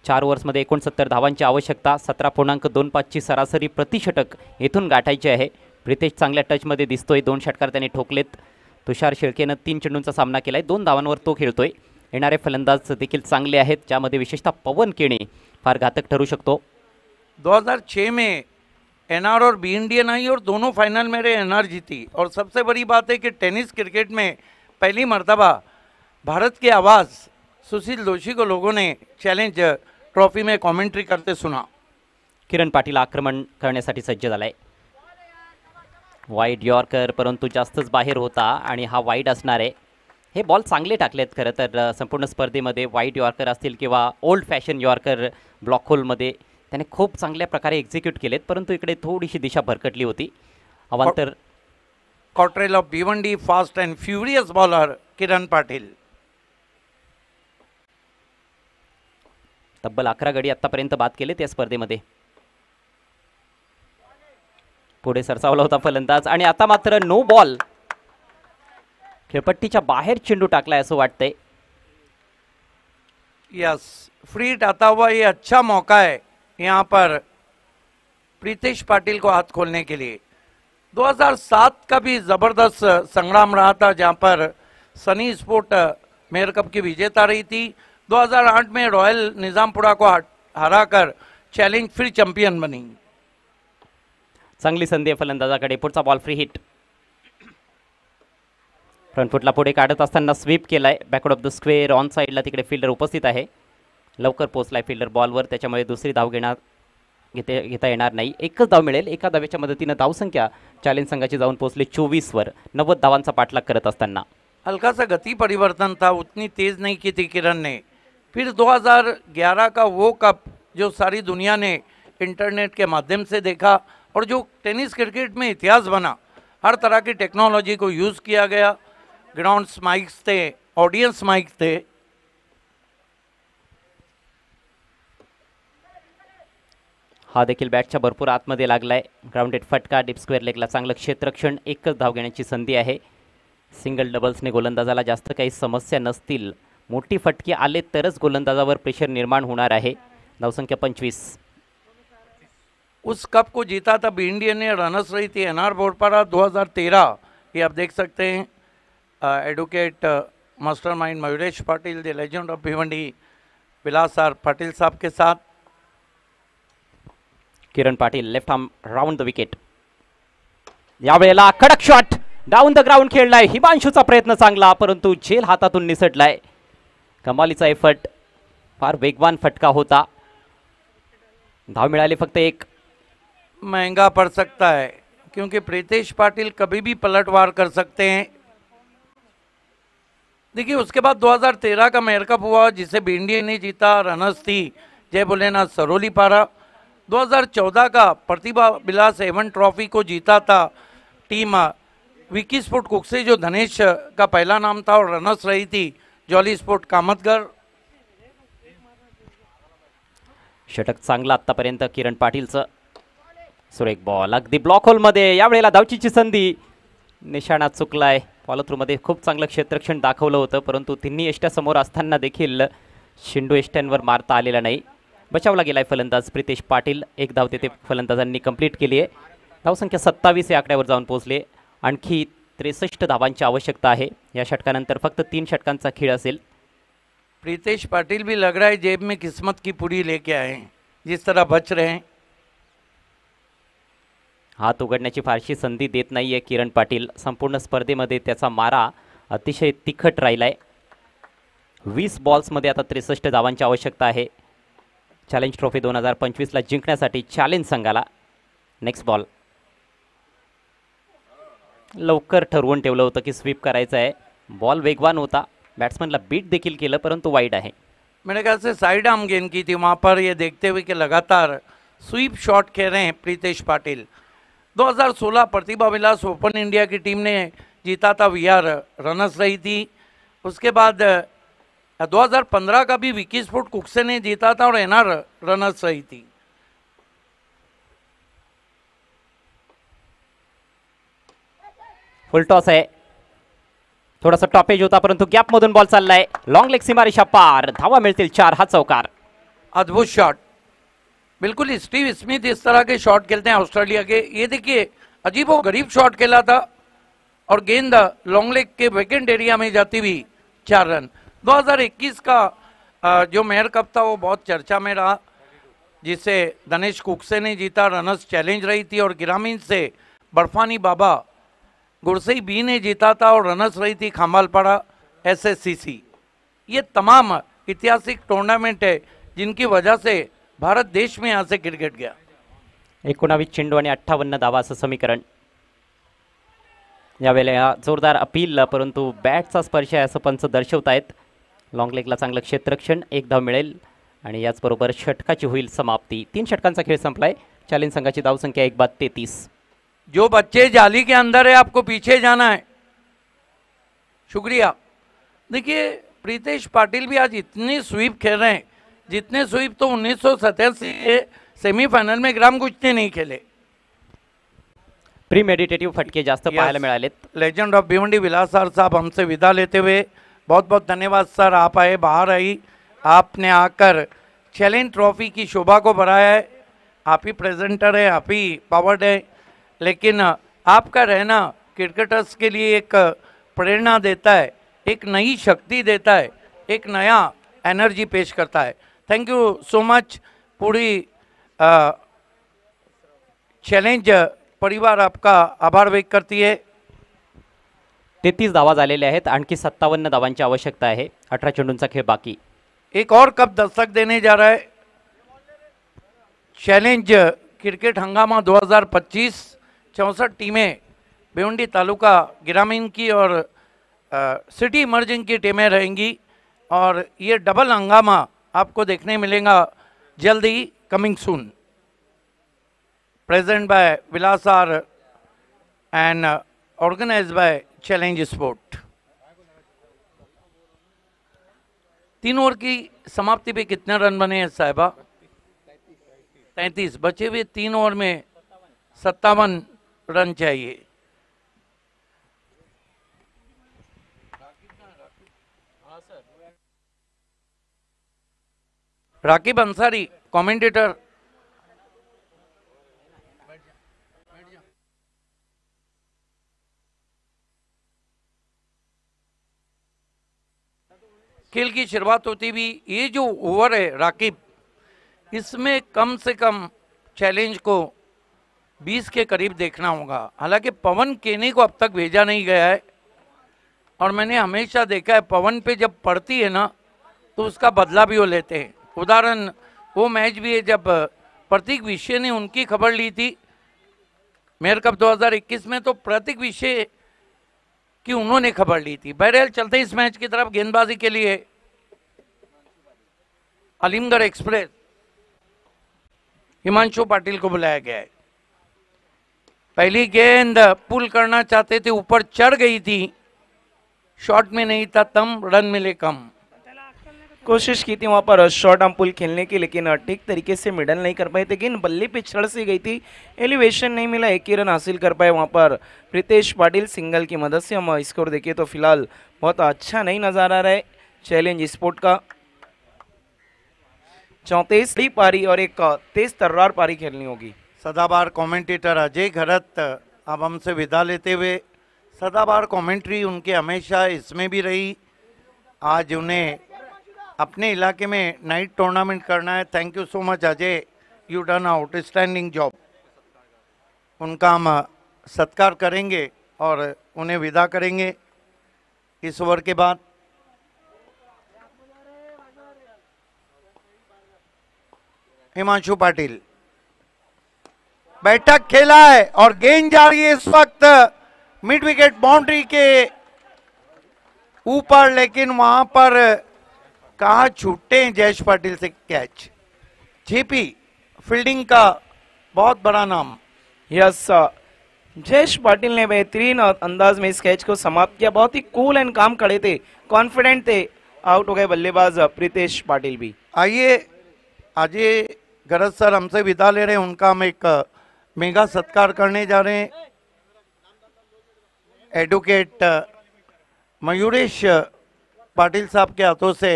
4 ओव्हर्समध्ये 69 धावांची आवश्यकता. 17.25 ची सरासरी प्रतिषटक येथून गाठायची आहे. प्रितेश चांगल्या टचमध्ये दिसतोय. 2 षटकार त्याने ठोकलेत. तुषार शेळकेनं 3 चेंडूंचा सामना केलाय. 2 धावांवर तो खेळतोय. येणारे फलंदाज देखील चांगले आहेत, ज्यामध्ये विशेषतः पवन केणे फार घातक ठरू शकतो. 2006 में एनआर और बी इंडियन आई और दोनों फाइनल मेरे एनआर जीती. और सबसे बड़ी बात है कि टेनिस क्रिकेट में पहली मर्तबा भारत की आवाज़ सुशील जोशी को लोगों ने चैलेंज ट्रॉफी में कमेंट्री करते सुना. किरण पाटील आक्रमण करण्यासाठी सज्ज झालाय. वाईड यॉर्कर, परंतु जास्तच बाहेर होता आणि हा वाईड असणार आहे. हे बॉल चांगले टाकलेत खरं तर संपूर्ण स्पर्धेमध्ये. वाईड यॉर्कर असतील किंवा ओल्ड फॅशन यॉर्कर ब्लॉक होलमध्ये त्याने खूप चांगल्या प्रकारे एक्झिक्यूट केलेत, परंतु इकडे थोडीशी दिशा भरकटली होती. अवांतर Cottrell of Bhiwandi fast and furious bowler Kiran Patil. तब्बल 11 गडी आतापर्यंत बाद केलेत या स्पर्धेमध्ये. पुढे सरसावला होता फलंदाज आणि आता मात्र नो बॉल. खेळपट्टीच्या बाहेर चेंडू टाकलाय असं वाटतंय. यस, फ्री आता हुआ. ये अच्छा मौका है यहाँ पर प्रीतेश पाटिल को हाथ खोलने के लिए. 2007 का भी जबरदस्त संग्राम रहा था, जहाँ पर सनी स्पोर्ट मेयर कप की विजेता रही थी. 2008 में रॉयल निजामपुरा को हराकर चैलेंज फिर चैंपियन बनी. चांगली संधी आहे फलंदाजाकडे. पुढचा बॉल फ्री हिट. फ्रंट फुटला पुढे काढत असताना स्वीप केलाय. Backward of the square on साईडला तिकडे फिल्डर उपस्थित आहे. लवकर पोचलाय फिल्डर बॉलवर, त्याच्यामुळे दुसरी धाव घेता येणार नाही. एकच धाव मिळेल. एका धावेच्या मदतीनं धावसंख्या चॅलेंज संघाची जाऊन पोहोचली 24 वर. 90 धावांचा पाठलाग करत असताना हल्का सा गति परिवर्तन था, उतनी तेज नहीं की थी किरण ने. फिर 2011 का वो कप जो सारी दुनिया ने इंटरनेट के माध्यम से देखा और जो टेनिस क्रिकेट में इतिहास बना. हर तरह की टेक्नोलॉजी को यूज़ किया गया. ग्राउंड माइक्स थे, ऑडियंस माइक्स थे. हा देखील बॅटच्या भरपूर आतमध्ये लागलाय. ग्राउंडेड फटका. डीप स्क्वेअर लेगला चांगलं क्षेत्ररक्षण. एकच धाव घेण्याची संधी आहे. सिंगल डबल्सने गोलंदाजाला जास्त काही समस्या नसतील. मोठी फटकी आले तरच गोलंदाजावर प्रेशर निर्माण होणार आहे. धावसंख्या 25. उस कप को जीता था बी इंडियन ने, रनर्स रही थी एनआर बोरपारा. 2013 ये आप देख सकते हैं. Advocate mastermind Mayuresh Patil, the legend of Bhiwandi, Vilas R Patil साहब के साथ. Kiran Patil left arm round the wicket. यावेळेला कडक शॉट. डाऊन द ग्राउंड खेळलाय हिमांशूचा प्रयत्न चांगला, परंतु झेल हातातून निसटलाय. कमालीचा एफर्ट, फार वेगवान फटका होता. धाव मिळाली फक्त एक. महंगा पड़ सकता है क्योंकि प्रीतेश पाटिल कभी भी पलटवार कर सकते हैं. देखिए उसके बाद 2013 का मेयर कप हुआ जिसे भिंडी ने जीता, रनर्स थी जय भोलेनाथ सरोली पारा. 2014 का प्रतिभा विलास एवन ट्रॉफी को जीता था टीम विकी स्पोर्ट कुकसे जो धनेश का पहला नाम था, और रनर्स रही थी जॉली स्पोर्ट कामतगर. षटक चांगला आतापर्यंत किरण पाटीलचं. सुरेख बॉल अगदी ब्लॉक होलमध्ये. यावेळेला धावचीची संधी, निशाणा चुकलाय. फॉलो थ्रूमध्ये खूप चांगलं क्षेत्ररक्षण दाखवलं होतं, परंतु तिन्ही यष्ट्यासमोर असताना देखील शिंडू यष्ट्यांवर मारता आलेला नाही. बचावला गेलाय फलंदाज प्रितेश पाटील. एक धाव तेथे फलंदाजांनी कंप्लीट केली आहे. धावसंख्या 27 या आकड्यावर जाऊन पोहोचले. आणखी 63 धावांची आवश्यकता आहे. या षटकानंतर फक्त 3 षटकांचा खेळ असेल. प्रीतेश पाटिल भी लग रहा है जेब में किस्मत की पुड़ी लेके आए हैं, जिस तरह बच रहे हैं. हात उघडण्याची फारशी संधी देत नाहीये किरण पाटील. संपूर्ण स्पर्धेमध्ये त्याचा मारा अतिशय तिखट राहिलाय. 20 बॉल्समध्ये आता 63 धावांची आवश्यकता आहे चॅलेंज ट्रॉफी 2025ला जिंकण्यासाठी चॅलेंज संघाला. Next ball. लवकर ठरवून ठेवलं होतं की स्वीप करायचं आहे. बॉल वेगवान होता, बॅट्समनला बीट देखील केलं, परंतु वाईड आहे. मेरे ख्याल से साइड आर्म गेंद की थी वहाँ पर, ये देखते हुए कि लगातार स्वीप शॉट खेल रहे हैं प्रीतेश पाटिल. 2016 प्रतिभा विलास ओपन इंडिया की टीम ने जीता था, वीआर रनर्स रही थी. उसके बाद 2015 का भी विकी स्पोर्ट कुकसे ने जीता था और एनआर रनर्स रही थी. फुल टॉस आहे. थोडासा टॉपेज होता, परंतु गॅप मधून बॉल चाललाय. लॉन्ग लेग सीमारेषा पार. धावा मिळतील 4. हा चौकार. अद्भुत शॉट. बिल्कुल स्टीव स्मिथ इस तरह के शॉट खेलते हैं ऑस्ट्रेलिया के. ये देखिए अजीबो गरीब शॉट खेला था और गेंद लॉन्ग लेग के वेकेंट एरिया में जाती हुई 4 रन. 2021 का जो मेयर कप था वो बहुत चर्चा में रहा, जिसे धनेश कुकसे ने जीता. रनर्स चैलेंज रही थी और ग्रामीण से बर्फानी बाबा गुरसई बी ने जीता था और रनर्स रही थी खामालपाड़ा एसएससीसी. ये तमाम ऐतिहासिक टूर्नामेंट है जिनकी वजह से भारत देश में यहाँ से क्रिकेट गया. 19 चेंडू आणि 58 धावा असं समीकरण. यावेळेला जोरदार अपील, परंतु बॅटचा स्पर्श आहे असं पंच दर्शवतायत. लॉंग लेगला चांगलं क्षेत्ररक्षण. 1 धाव मिळेल आणि याचबरोबर षटकाची होईल समाप्ती. 3 षटकांचा खेळ संपलाय. चॅलेंज संघाची धावसंख्या 1/33. जो बच्चे जाली के अंदर है आपको पीछे जाना है. शुक्रिया. देखिए प्रीतेश पाटिल भी आज इतनी स्वीप खेल रहे हैं जितने स्वीप तो 1987 के सेमीफाइनल में ग्राम कुछ ने नहीं खेले. प्री मेडिटेटिव्ह फटके जास्त पाहायला मिळालेत. Legend of Bhiwandi Vilas sir साहब हमसे विदा लेते हुए बहुत बहुत धन्यवाद सर. आप आए, बाहर आई, आपने आकर चैलेंज ट्रॉफी की शोभा को बढ़ाया है. आप ही प्रेजेंटर है, आप ही पावर्ड है, लेकिन आपका रहना क्रिकेटर्स के लिए एक प्रेरणा देता है, एक नई शक्ति देता है, एक नया एनर्जी पेश करता है. Thank you so much. पूरी चैलेंज परिवार आपका आभार व्यक्त करती है. 33 धावा झालेल्या आहेत. आणखी 57 धावांची आवश्यकता आहे. 18 चेंडूंचा खेळ बाकी. एक और कप दस्तक देने जा रहा है. चैलेंज क्रिकेट हंगामा 2025. 64 टीमें भिवंडी तालुका ग्रामीण की और सिटी इमर्जिंग की टीमें रहेंगी और ये डबल हंगामा आपको देखने मिलेगा जल्द ही, coming soon. Present by Vilas R and organize by challenge sport. 3 over की समाप्ति पे कितने रन बने हैं साहिबा? 33. बचे हुए 3 ओवर में 57 रन चाहिए. राकिब अंसारी कमेंटेटर. खेल की शुरुआत होती भी ये जो ओवर है राकिब, इसमें कम से कम चैलेंज को 20 के करीब देखना होगा। हालांकि पवन केने को अब तक भेजा नहीं गया है, और मैंने हमेशा देखा है पवन पे जब पड़ती है ना तो उसका बदला भी वो लेते हैं। उदाहरण वो मैच भी है जब प्रतीक विषय ने उनकी खबर ली थी मेयर कप 2021 में, तो प्रतीक विषय की उन्होंने खबर ली थी। बहरहाल चलते इस मैच की तरफ। गेंदबाजी के लिए अलीमगढ़ एक्सप्रेस हिमांशु पाटिल को बुलाया गया है। पहली गेंद पुल करना चाहते थे, ऊपर चढ़ गई थी, शॉट में नहीं था तम, रन मिले कम। कोशिश की थी वहां पर शॉर्ट आर्म पुल खेलने की, लेकिन ठीक तरीके से मिडल नहीं कर पाए थे। गेंद बल्ले पे चढ़ सी गई थी, एलिवेशन नहीं मिला, एक ही रन हासिल कर पाए वहां पर प्रीतेश पाटिल। सिंगल की मदद से हम स्कोर देखिए तो फिलहाल बहुत अच्छा नहीं नजर आ रहा है चैलेंज स्पोर्ट का। 34 बड़ी पारी और एक तेज तर्रार पारी खेलनी होगी। सदाबहार कमेंटेटर अजय घरत अब हमसे विदा लेते हुए। सदाबहार कमेंट्री उनके हमेशा इसमें भी रही, आज उन्हें अपने इलाके में नाइट टूर्नामेंट करना है। Thank you so much Ajay, you done outstanding job. उनका हम सत्कार करेंगे और उन्हें विदा करेंगे इस ओवर के बाद। हिमांशु पाटिल बैठक खेला है और गेंद जा रही है इस वक्त मिड विकेट बाउंड्री के ऊपर, लेकिन वहां पर कहा छूटते हैं जयेश पाटिल से कैच। जेपी फील्डिंग का बहुत बड़ा नाम। यस, जयेश पाटिल ने बेहतरीन अंदाज में इस कैच को समाप्त किया। बहुत ही कूल एंड काम खड़े थे, कॉन्फिडेंट थे। आउट हो गए बल्लेबाज प्रीतेश पाटिल भी। आइए अजय गरज सर हमसे विदा ले रहे हैं, उनका हम एक मेगा सत्कार करने जा रहे हैं। एडवोकेट मयूरेश पाटिल साहब के हाथों से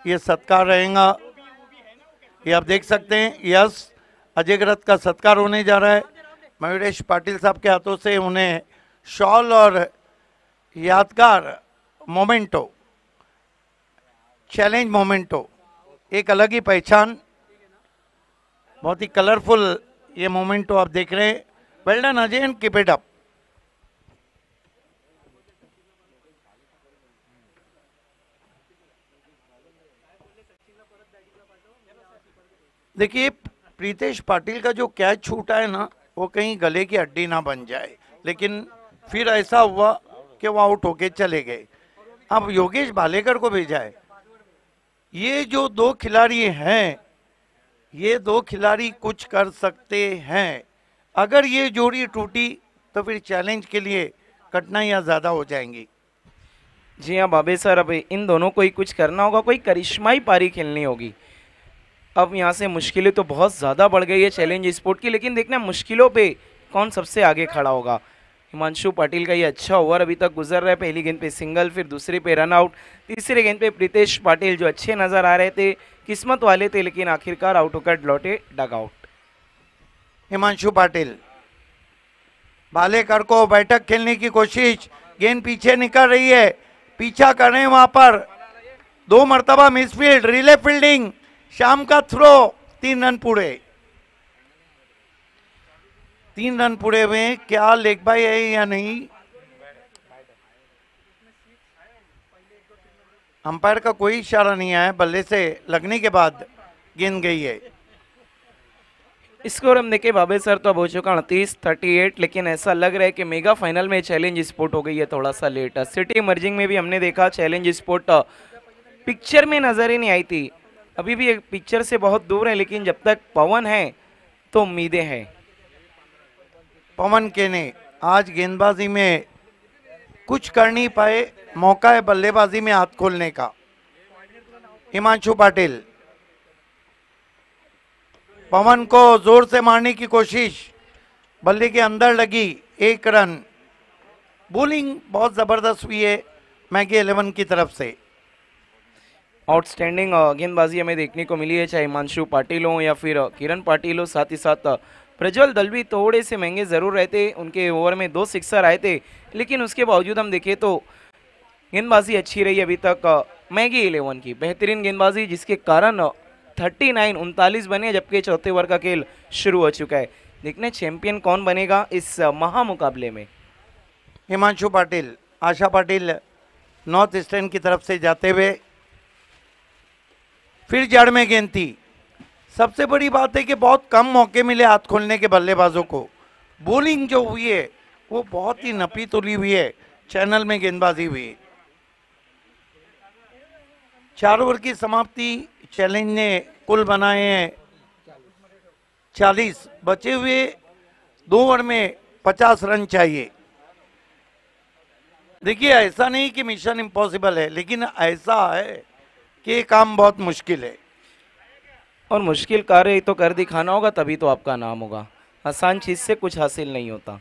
ये सत्कार रहेगा। ये आप देख सकते हैं, यस अजय गरज का सत्कार होने जा रहा है। मयूरेश पाटिल साहब के हाथों से उन्हें शॉल और यादगार मोमेंटो, चैलेंज मोमेंटो, एक अलग ही पहचान, बहुत ही कलरफुल ये मोमेंटो आप देख रहे हैं। Well done Ajay and keep it up. देखिए प्रीतेश पाटिल का जो कैच छूटा है ना, वो कहीं गले की हड्डी ना बन जाए, लेकिन फिर ऐसा हुआ कि वो आउट होके चले गए। अब योगेश भालेकर को भेजा है। ये जो दो खिलाड़ी हैं, ये दो खिलाड़ी कुछ कर सकते हैं। अगर ये जोड़ी टूटी तो फिर चैलेंज के लिए कठिनाइयां ज्यादा हो जाएंगी। जी हाँ बाबे सर, अब इन दोनों को ही कुछ करना होगा, कोई करिश्माई पारी खेलनी होगी। अब यहाँ से मुश्किलें तो बहुत ज़्यादा बढ़ गई है चैलेंज स्पोर्ट की, लेकिन देखना मुश्किलों पे कौन सबसे आगे खड़ा होगा। हिमांशु पाटिल का ये अच्छा ओवर अभी तक गुजर रहा है। पहली गेंद पे सिंगल, फिर दूसरे पे रन आउट, तीसरी गेंद पे प्रीतेश पाटिल जो अच्छे नज़र आ रहे थे, किस्मत वाले थे, लेकिन आखिरकार आउट होकर लौटे डग आउट। हिमांशु पाटिल भालेकर को बैठक खेलने की कोशिश, गेंद पीछे निकल रही है, पीछा कर रहे हैं वहां पर, 2 मरतबा मिसफील्ड, रिले फील्डिंग, शाम का थ्रो, 3 रन पूरे। 3 रन पूरे हुए, क्या लेग बाय है या नहीं? अंपायर का कोई इशारा नहीं आया, बल्ले से लगने के बाद गेंद गई है। स्कोर हम देखे बाबे सर तो अब हो चुका 38-38, लेकिन ऐसा लग रहा है कि मेगा फाइनल में चैलेंज स्पोर्ट हो गई है थोड़ा सा लेट। सिटी इमर्जिंग में भी हमने देखा चैलेंज स्पोर्ट पिक्चर में नजर ही नहीं आई थी, अभी भी एक पिक्चर से बहुत दूर है, लेकिन जब तक पवन है तो उम्मीदें हैं। पवन केने आज गेंदबाजी में कुछ कर नहीं पाए, मौका है बल्लेबाजी में हाथ खोलने का। हिमांशु पाटिल पवन को जोर से मारने की कोशिश, बल्ले के अंदर लगी, 1 रन। बॉलिंग बहुत जबरदस्त हुई है मैगी 11 की तरफ से। आउटस्टैंडिंग गेंदबाजी हमें देखने को मिली है, चाहे हिमांशु पाटिल हो या फिर किरण पाटिल हो, साथ ही साथ प्रज्वल दल भी थोड़े से महंगे ज़रूर रहते, उनके ओवर में 2 सिक्सर आए थे, लेकिन उसके बावजूद हम देखें तो गेंदबाजी अच्छी रही अभी तक मैगी 11 की, बेहतरीन गेंदबाजी, जिसके कारण 39 बने, जबकि चौथे ओवर का खेल शुरू हो चुका है। देखने चैंपियन कौन बनेगा इस महामुकाबले में। हिमांशु पाटिल, आशा पाटिल नॉर्थ ईस्टर्न की तरफ से जाते हुए, फिर जड़ में गेंद थी। सबसे बड़ी बात है कि बहुत कम मौके मिले हाथ खोलने के बल्लेबाजों को। बॉलिंग जो हुई है वो बहुत ही नपी तुली हुई है, चैनल में गेंदबाजी हुई। 4 ओवर की समाप्ति, चैलेंज ने कुल बनाए हैं 40, बचे हुए 2 ओवर में 50 रन चाहिए। देखिए ऐसा नहीं कि मिशन इम्पॉसिबल है, लेकिन ऐसा है कि ये काम बहुत मुश्किल है। और मुश्किल कार्य तो कर दिखाना होगा, तभी तो आपका नाम होगा। आसान चीज से कुछ हासिल नहीं होता।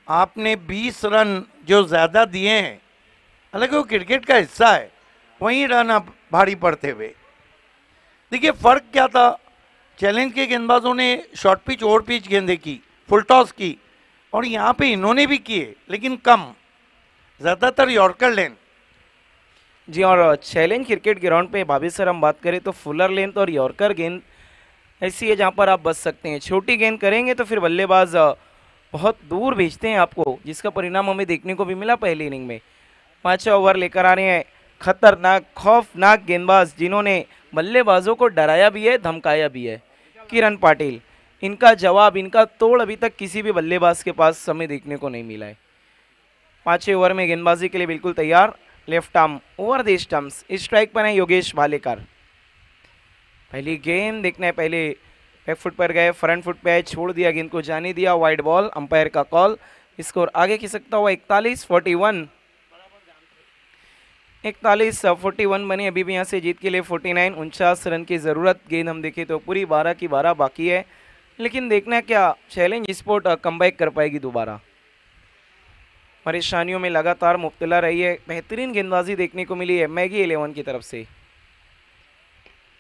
आपने 20 रन जो ज्यादा दिए हैं, हालांकि वो क्रिकेट का हिस्सा है, वहीं रन अब भारी पड़ते हुए। देखिए फर्क क्या था, चैलेंज के गेंदबाजों ने शॉर्ट पिच ओवर पिच गेंदें की, फुल टॉस की, और यहाँ पे इन्होंने भी किए लेकिन कम, ज्यादातर यॉर्कर लेन। जी, और चैलेंज क्रिकेट ग्राउंड पे भाभी सर हम बात करें तो फुलर लेंथ और यॉर्कर गेंद ऐसी है जहाँ पर आप बच सकते हैं। छोटी गेंद करेंगे तो फिर बल्लेबाज बहुत दूर भेजते हैं आपको, जिसका परिणाम हमें देखने को भी मिला पहली इनिंग में। 5वां ओवर लेकर आ रहे हैं खतरनाक खौफनाक गेंदबाज, जिन्होंने बल्लेबाजों को डराया भी है, धमकाया भी है, किरण पाटिल। इनका जवाब, इनका तोड़ अभी तक किसी भी बल्लेबाज के पास हमें देखने को नहीं मिला है। 5वें ओवर में गेंदबाजी के लिए बिल्कुल तैयार, left arm over the stumps, strike पर है योगेश भालेकर। पहली गेंद देखना है, पहले बैक फुट पर गए, फ्रंट फुट पे आए, छोड़ दिया, गेंद को जाने दिया, वाइड बॉल, अंपायर का कॉल। स्कोर आगे खिसकता हुआ 41-41, 41-41 बनी। अभी भी यहाँ से जीत के लिए 49 रन की ज़रूरत। गेंद हम देखें तो पूरी 12 की 12 बाकी है, लेकिन देखना है क्या चैलेंज स्पोर्ट कमबैक कर पाएगी दोबारा। परेशानियों में लगातार मुब्तला रही है, बेहतरीन गेंदबाजी देखने को मिली है मैगी 11 की तरफ से।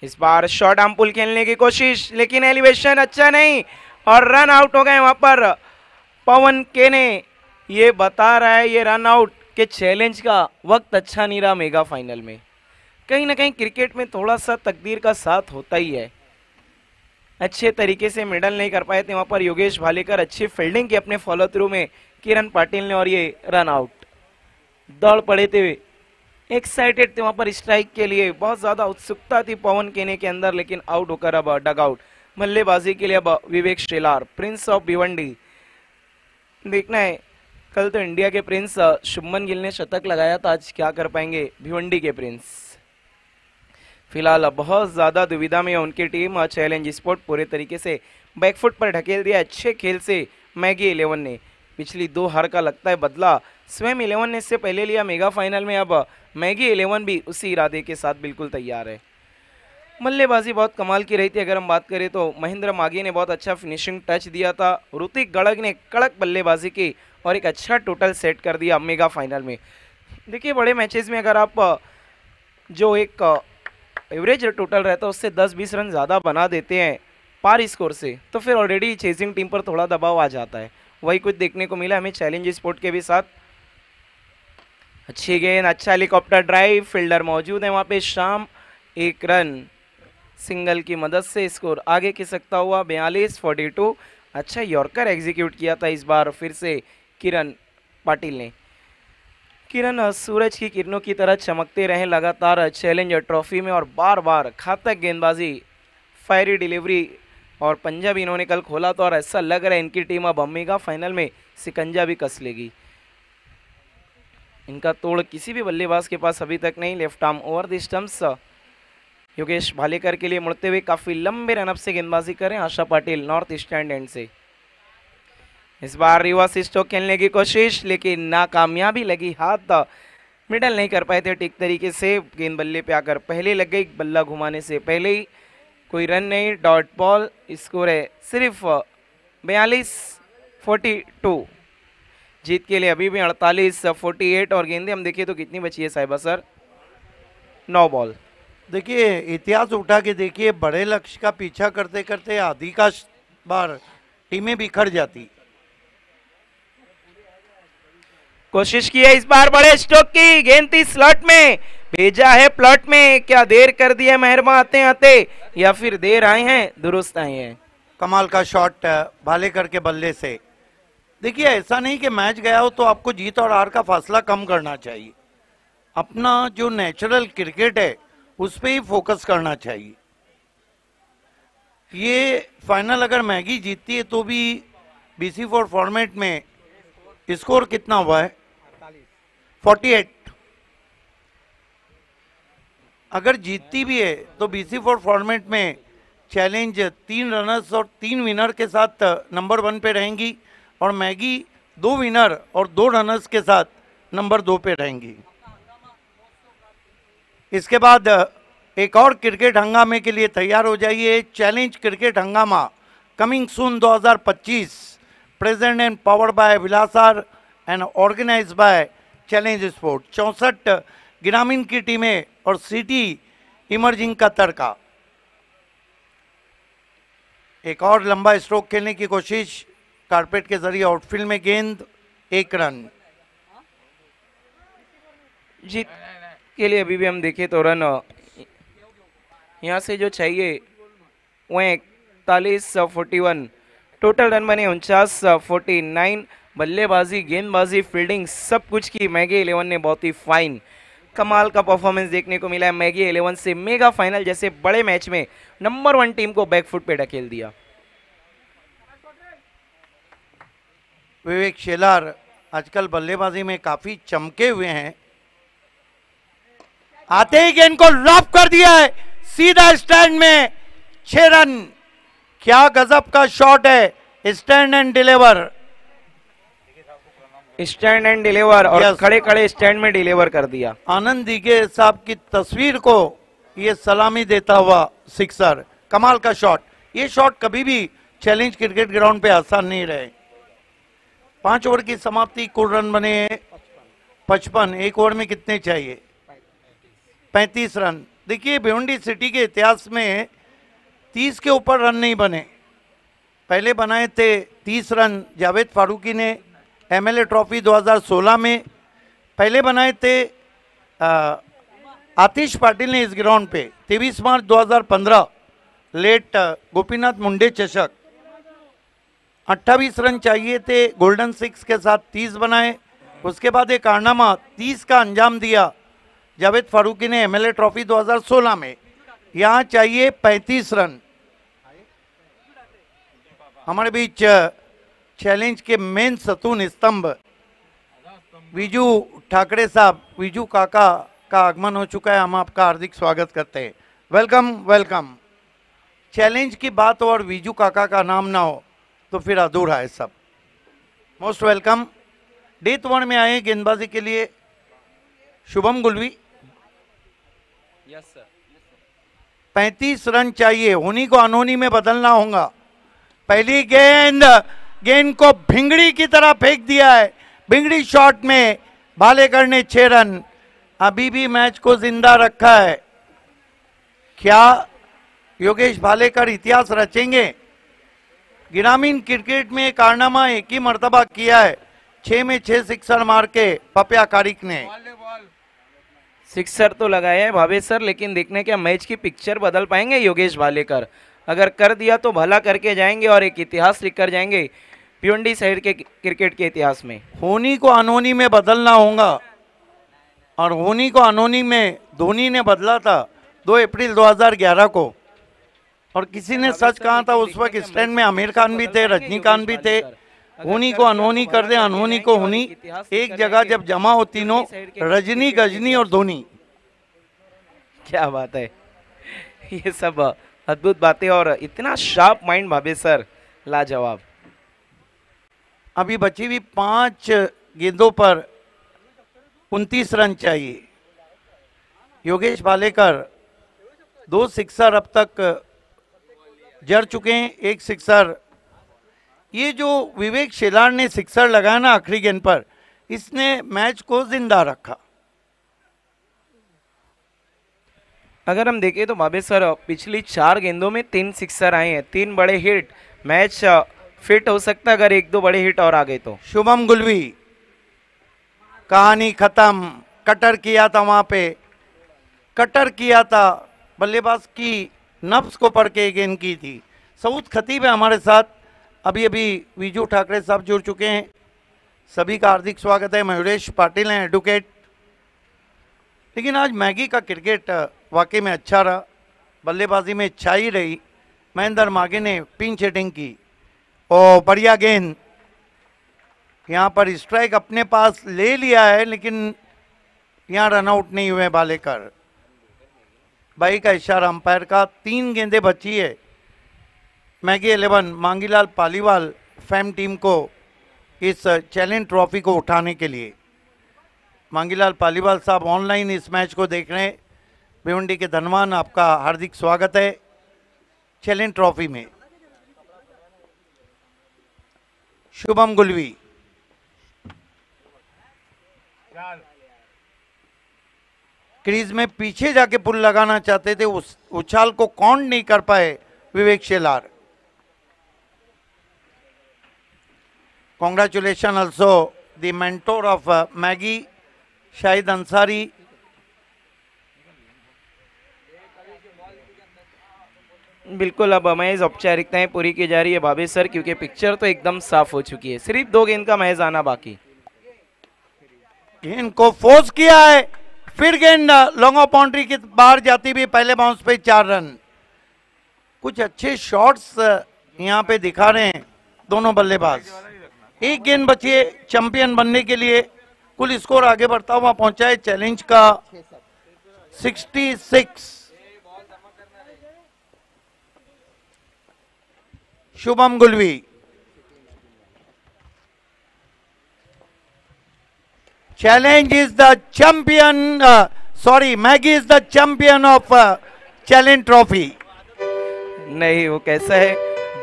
इस बार शॉर्ट आर्म पुल खेलने की कोशिश, लेकिन एलिवेशन अच्छा नहीं और रन आउट हो गए वहां पर। पवन केने ये बता रहा है, ये रन आउट के चैलेंज का वक्त अच्छा नहीं रहा मेगा फाइनल में। कहीं ना कहीं क्रिकेट में थोड़ा सा तकदीर का साथ होता ही है। अच्छे तरीके से मिडल नहीं कर पाए थे वहां पर योगेश भालेकर, अच्छी फील्डिंग की अपने फॉलो थ्रू में किरण पाटिल ने, और ये रन आउट। दौड़ पड़े थे, एक्साइटेड थे वहां पर स्ट्राइक के लिए, बहुत ज्यादा उत्सुकता थी पवन केने के अंदर, लेकिन आउट होकर अब डग आउट। बल्लेबाजी के लिए अब विवेक शेलार, प्रिंस ऑफ भिवंडी। देखना है, कल तो इंडिया के प्रिंस शुभमन गिल ने शतक लगाया था, आज क्या कर पाएंगे भिवंडी के प्रिंस। फिलहाल बहुत ज्यादा दुविधा में है उनकी टीम। चैलेंज स्पोर्ट पूरे तरीके से बैकफुट पर ढकेल दिया, अच्छे खेल से मैगी 11 ने पिछली 2 हार का लगता है बदला स्वयं 11 ने इससे पहले लिया मेगा फाइनल में। अब मैगी 11 भी उसी इरादे के साथ बिल्कुल तैयार है। बल्लेबाजी बहुत कमाल की रही थी। अगर हम बात करें तो महेंद्र मागी ने बहुत अच्छा फिनिशिंग टच दिया था, ऋतिक गड़ग ने कड़क बल्लेबाजी की और एक अच्छा टोटल सेट कर दिया मेगा फाइनल में। देखिए बड़े मैचेस में अगर आप जो एक एवरेज टोटल रहता है उससे 10-20 रन ज़्यादा बना देते हैं पार स्कोर से, तो फिर ऑलरेडी चेजिंग टीम पर थोड़ा दबाव आ जाता है। वही कुछ देखने को मिला हमें चैलेंज स्पोर्ट के भी साथ। अच्छी गेंद, अच्छा हेलीकॉप्टर ड्राइव, फील्डर मौजूद है वहां पे, शाम 1 रन सिंगल की मदद से स्कोर आगे खिसकता हुआ 42-42। अच्छा यॉर्कर एग्जीक्यूट किया था इस बार फिर से किरण पाटिल ने। किरण सूरज की किरणों की तरह चमकते रहे लगातार चैलेंजर ट्रॉफी में, और बार बार घातक गेंदबाजी, फायरी डिलीवरी, और पंजाब इन्होंने कल खोला तो, और ऐसा लग रहा है इनकी टीम अब मेगा फाइनल में सिकंजा भी कस लेगी। इनका तोड़ किसी भी बल्लेबाज के पास अभी तक नहीं। Left arm over the stumps, Yogesh Bhalekar के लिए मुड़ते हुए काफी लंबे रनअप से गेंदबाजी करें आशा पाटिल नॉर्थ ईस्टर्न एंड से। इस बार रिवर्स स्ट्रोक खेलने की कोशिश, लेकिन नाकामयाबी लगी, हाथ मिडल नहीं कर पाए थे ठीक तरीके से। गेंद बल्ले पे आकर पहले लग गई, बल्ला घुमाने से पहले ही, कोई रन नहीं, डॉट बॉल। स्कोर है सिर्फ 42-42। जीत के लिए अभी भी 48-48, और गेंदें हम देखिए तो कितनी बची है साहिबा सर, 9 बॉल। देखिए इतिहास उठा के देखिए, बड़े लक्ष्य का पीछा करते करते आधी का बार टीमें बिखर जाती। कोशिश की है इस बार बड़े स्ट्रोक की, गेंद थी स्लॉट में, भेजा है प्लॉट में, क्या देर कर दी है मेहरमा आते आते, या फिर देर आए हैं दुरुस्त आए हैं। कमाल का शॉट भालेकर के बल्ले से। देखिए ऐसा नहीं कि मैच गया हो तो आपको जीत और हार का फासला कम करना चाहिए, अपना जो नेचुरल क्रिकेट है उस पर ही फोकस करना चाहिए। ये फाइनल अगर मैगी जीतती है तो भी BC4 फॉर्मेट में स्कोर कितना हुआ है? 48। अगर जीतती भी है तो BC4 फॉर्मेट में चैलेंज 3 रनर्स और 3 विनर के साथ नंबर 1 पे रहेंगी, और मैगी 2 विनर और 2 रनर्स के साथ नंबर 2 पे रहेंगी। इसके बाद एक और क्रिकेट हंगामे के लिए तैयार हो जाइए। चैलेंज क्रिकेट हंगामा coming soon 2025, present and powered by Vilas R and organize by challenge sport. 64 ग्रामीण की टीमें और सिटी इमर्जिंग का तड़का। एक और लंबा स्ट्रोक खेलने की कोशिश, कारपेट के जरिए आउटफील्ड में गेंद, 1 रन। जीत के लिए अभी भी हम देखें तो रन यहाँ से जो चाहिए वो 41-41, टोटल रन बने 49-49। बल्लेबाजी, गेंदबाजी, फील्डिंग सब कुछ की मैगी 11 ने बहुत ही फाइन कमाल का परफॉर्मेंस देखने को मिला है। मैगी 11 से मेगा फाइनल जैसे बड़े मैच में नंबर 1 टीम को बैकफुट पे ढकेल दिया। विवेक शेलार आजकल बल्लेबाजी में काफी चमके हुए हैं। आते ही गेंद को लॉप कर दिया है सीधा स्टैंड में, 6 रन। क्या गजब का शॉट है, stand and deliver. Stand and deliver, और Yes. खड़े खड़े स्टैंड में डिलीवर कर दिया। आनंद दिगे साहब की तस्वीर को ये सलामी देता हुआ सिक्सर, कमाल का शॉट। ये शॉट कभी भी चैलेंज क्रिकेट ग्राउंड पे आसान नहीं रहे। 5 ओवर की समाप्ति, कुल रन बने 55। 1 ओवर में कितने चाहिए? 35 रन। देखिए भिवंडी सिटी के इतिहास में 30 के ऊपर रन नहीं बने। पहले बनाए थे 30 रन जावेद फारूकी ने MLA ट्रॉफी 2016 में, पहले बनाए थे आतिश पाटिल ने इस ग्राउंड पे 23 मार्च 2015 लेट गोपीनाथ मुंडे चषक। 28 रन चाहिए थे, गोल्डन 6 के साथ 30 बनाए। उसके बाद एक कारनामा 30 का अंजाम दिया जावेद फारूकी ने MLA ट्रॉफी 2016 में। यहाँ चाहिए 35 रन। हमारे बीच चैलेंज के मेन सतून स्तंभ विजू ठाकरे साहब, विजू काका का आगमन हो चुका है। हम आपका हार्दिक स्वागत करते हैं। Welcome welcome. चैलेंज की बात और विजू काका का नाम ना हो तो फिर अधूरा है सब। Most welcome. डेथ वन में आए गेंदबाजी के लिए शुभम गुलवी। 35 रन चाहिए, होनी को अनहोनी में बदलना होगा। पहली गेंद को भिंगड़ी की तरह फेंक दिया है। भिंगड़ी शॉट में भालेकर ने 6 रन। अभी भी मैच को जिंदा रखा है। क्या योगेश भालेकर इतिहास रचेंगे? ग्रामीण क्रिकेट में कारनामा एक ही मर्तबा किया है, 6 में 6 सिक्सर मार के पपिया कारिक ने। सिक्सर तो लगाया है भावेश सर, लेकिन देखने क्या मैच की पिक्चर बदल पाएंगे योगेश भालेकर? अगर कर दिया तो भला करके जाएंगे और एक इतिहास लिख कर जाएंगे भिवंडी शहर के क्रिकेट के इतिहास में। होनी को अनहोनी में बदलना होगा, और होनी को अनहोनी में धोनी ने बदला था 2 अप्रैल 2011 को। और किसी ने सच कहा था उस वक्त स्टैंड में आमिर खान भी थे, रजनीकांत भी थे। होनी को अनहोनी कर दे, अनहोनी को होनी, एक जगह जब जमा हो तीनों, रजनी, गजनी और धोनी। क्या बात है, ये सब अद्भुत बातें और इतना शार्प माइंड भावेश सर, लाजवाब। अभी बची हुई 5 गेंदों पर 29 रन चाहिए। योगेश भालेकर 2 सिक्सर अब तक जड़ चुके हैं, 1 सिक्सर। ये जो विवेक शेलार ने सिक्सर लगाया ना आखिरी गेंद पर, इसने मैच को जिंदा रखा। अगर हम देखें तो भावेश सर पिछली 4 गेंदों में 3 सिक्सर आए हैं, 3 बड़े हिट। मैच फिट हो सकता है अगर 1-2 बड़े हिट और आ गए तो। शुभम गुलवी, कहानी खत्म। कटर किया था वहां पे, कटर किया था, बल्लेबाज की नफ्स को पढ़ के गेंद की थी। सऊद खतीब है हमारे साथ, अभी अभी विजू ठाकरे साहब जुड़ चुके हैं, सभी का हार्दिक स्वागत है। मयूरेश पाटिल हैं एडवोकेट। लेकिन आज मैगी का क्रिकेट वाकई में अच्छा रहा, बल्लेबाजी में अच्छाई रही। महेंद्र मागे ने पिंच हिटिंग की और बढ़िया गेंद, यहाँ पर स्ट्राइक अपने पास ले लिया है, लेकिन यहाँ रनआउट नहीं हुए बालेकर। भाई का इशारा अंपायर का। 3 गेंदें बची है Maggi 11 Mangilal Paliwal fam team को इस चैलेंज ट्रॉफी को उठाने के लिए। मांगीलाल पालीवाल साहब ऑनलाइन इस मैच को देख रहे हैं, भिवंडी के धनवान, आपका हार्दिक स्वागत है चैलेंज ट्रॉफी में। शुभम गुलवी, क्रीज में पीछे जाके पुल लगाना चाहते थे, उस उछाल को काउंट नहीं कर पाए Vivek Shelar. Congratulation also the mentor of Maggi Shahid Ansari. बिल्कुल, अब हमें औपचारिकताएं पूरी की जा रही है भाभी सर, क्योंकि पिक्चर तो एकदम साफ हो चुकी है। सिर्फ 2 गेंद का महज आना बाकी। गेंद को फोर्स किया है, फिर गेंद लॉन्ग ऑफ बाउंड्री के बाहर जाती हुई पहले बाउंस पे 4 रन। कुछ अच्छे शॉट्स यहाँ पे दिखा रहे हैं दोनों बल्लेबाज। 1 गेंद बची है चैंपियन बनने के लिए। कुल स्कोर आगे बढ़ता हुआ पहुंचा है चैलेंज का 66। Shubham Gulvi, challenge is the champion, Maggie is the champion of challenge trophy. नहीं, वो कैसा है,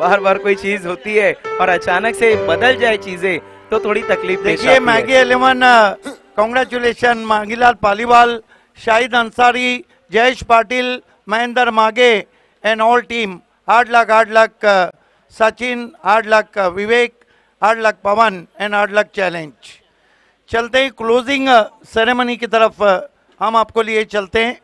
बार बार कोई चीज होती है और अचानक से बदल जाए चीजें तो थोड़ी तकलीफ देखिए मैगी 11, कॉन्ग्रेचुलेशन मांगीलाल पालीवाल, शाहिद अंसारी, जयेश पाटिल, महेंद्र मागे and all team. Hard luck Sachin, hard luck Vivek, hard luck Pawan and hard luck challenge. चलते हैं क्लोजिंग सेरेमनी की तरफ, हम आपको लिए चलते हैं।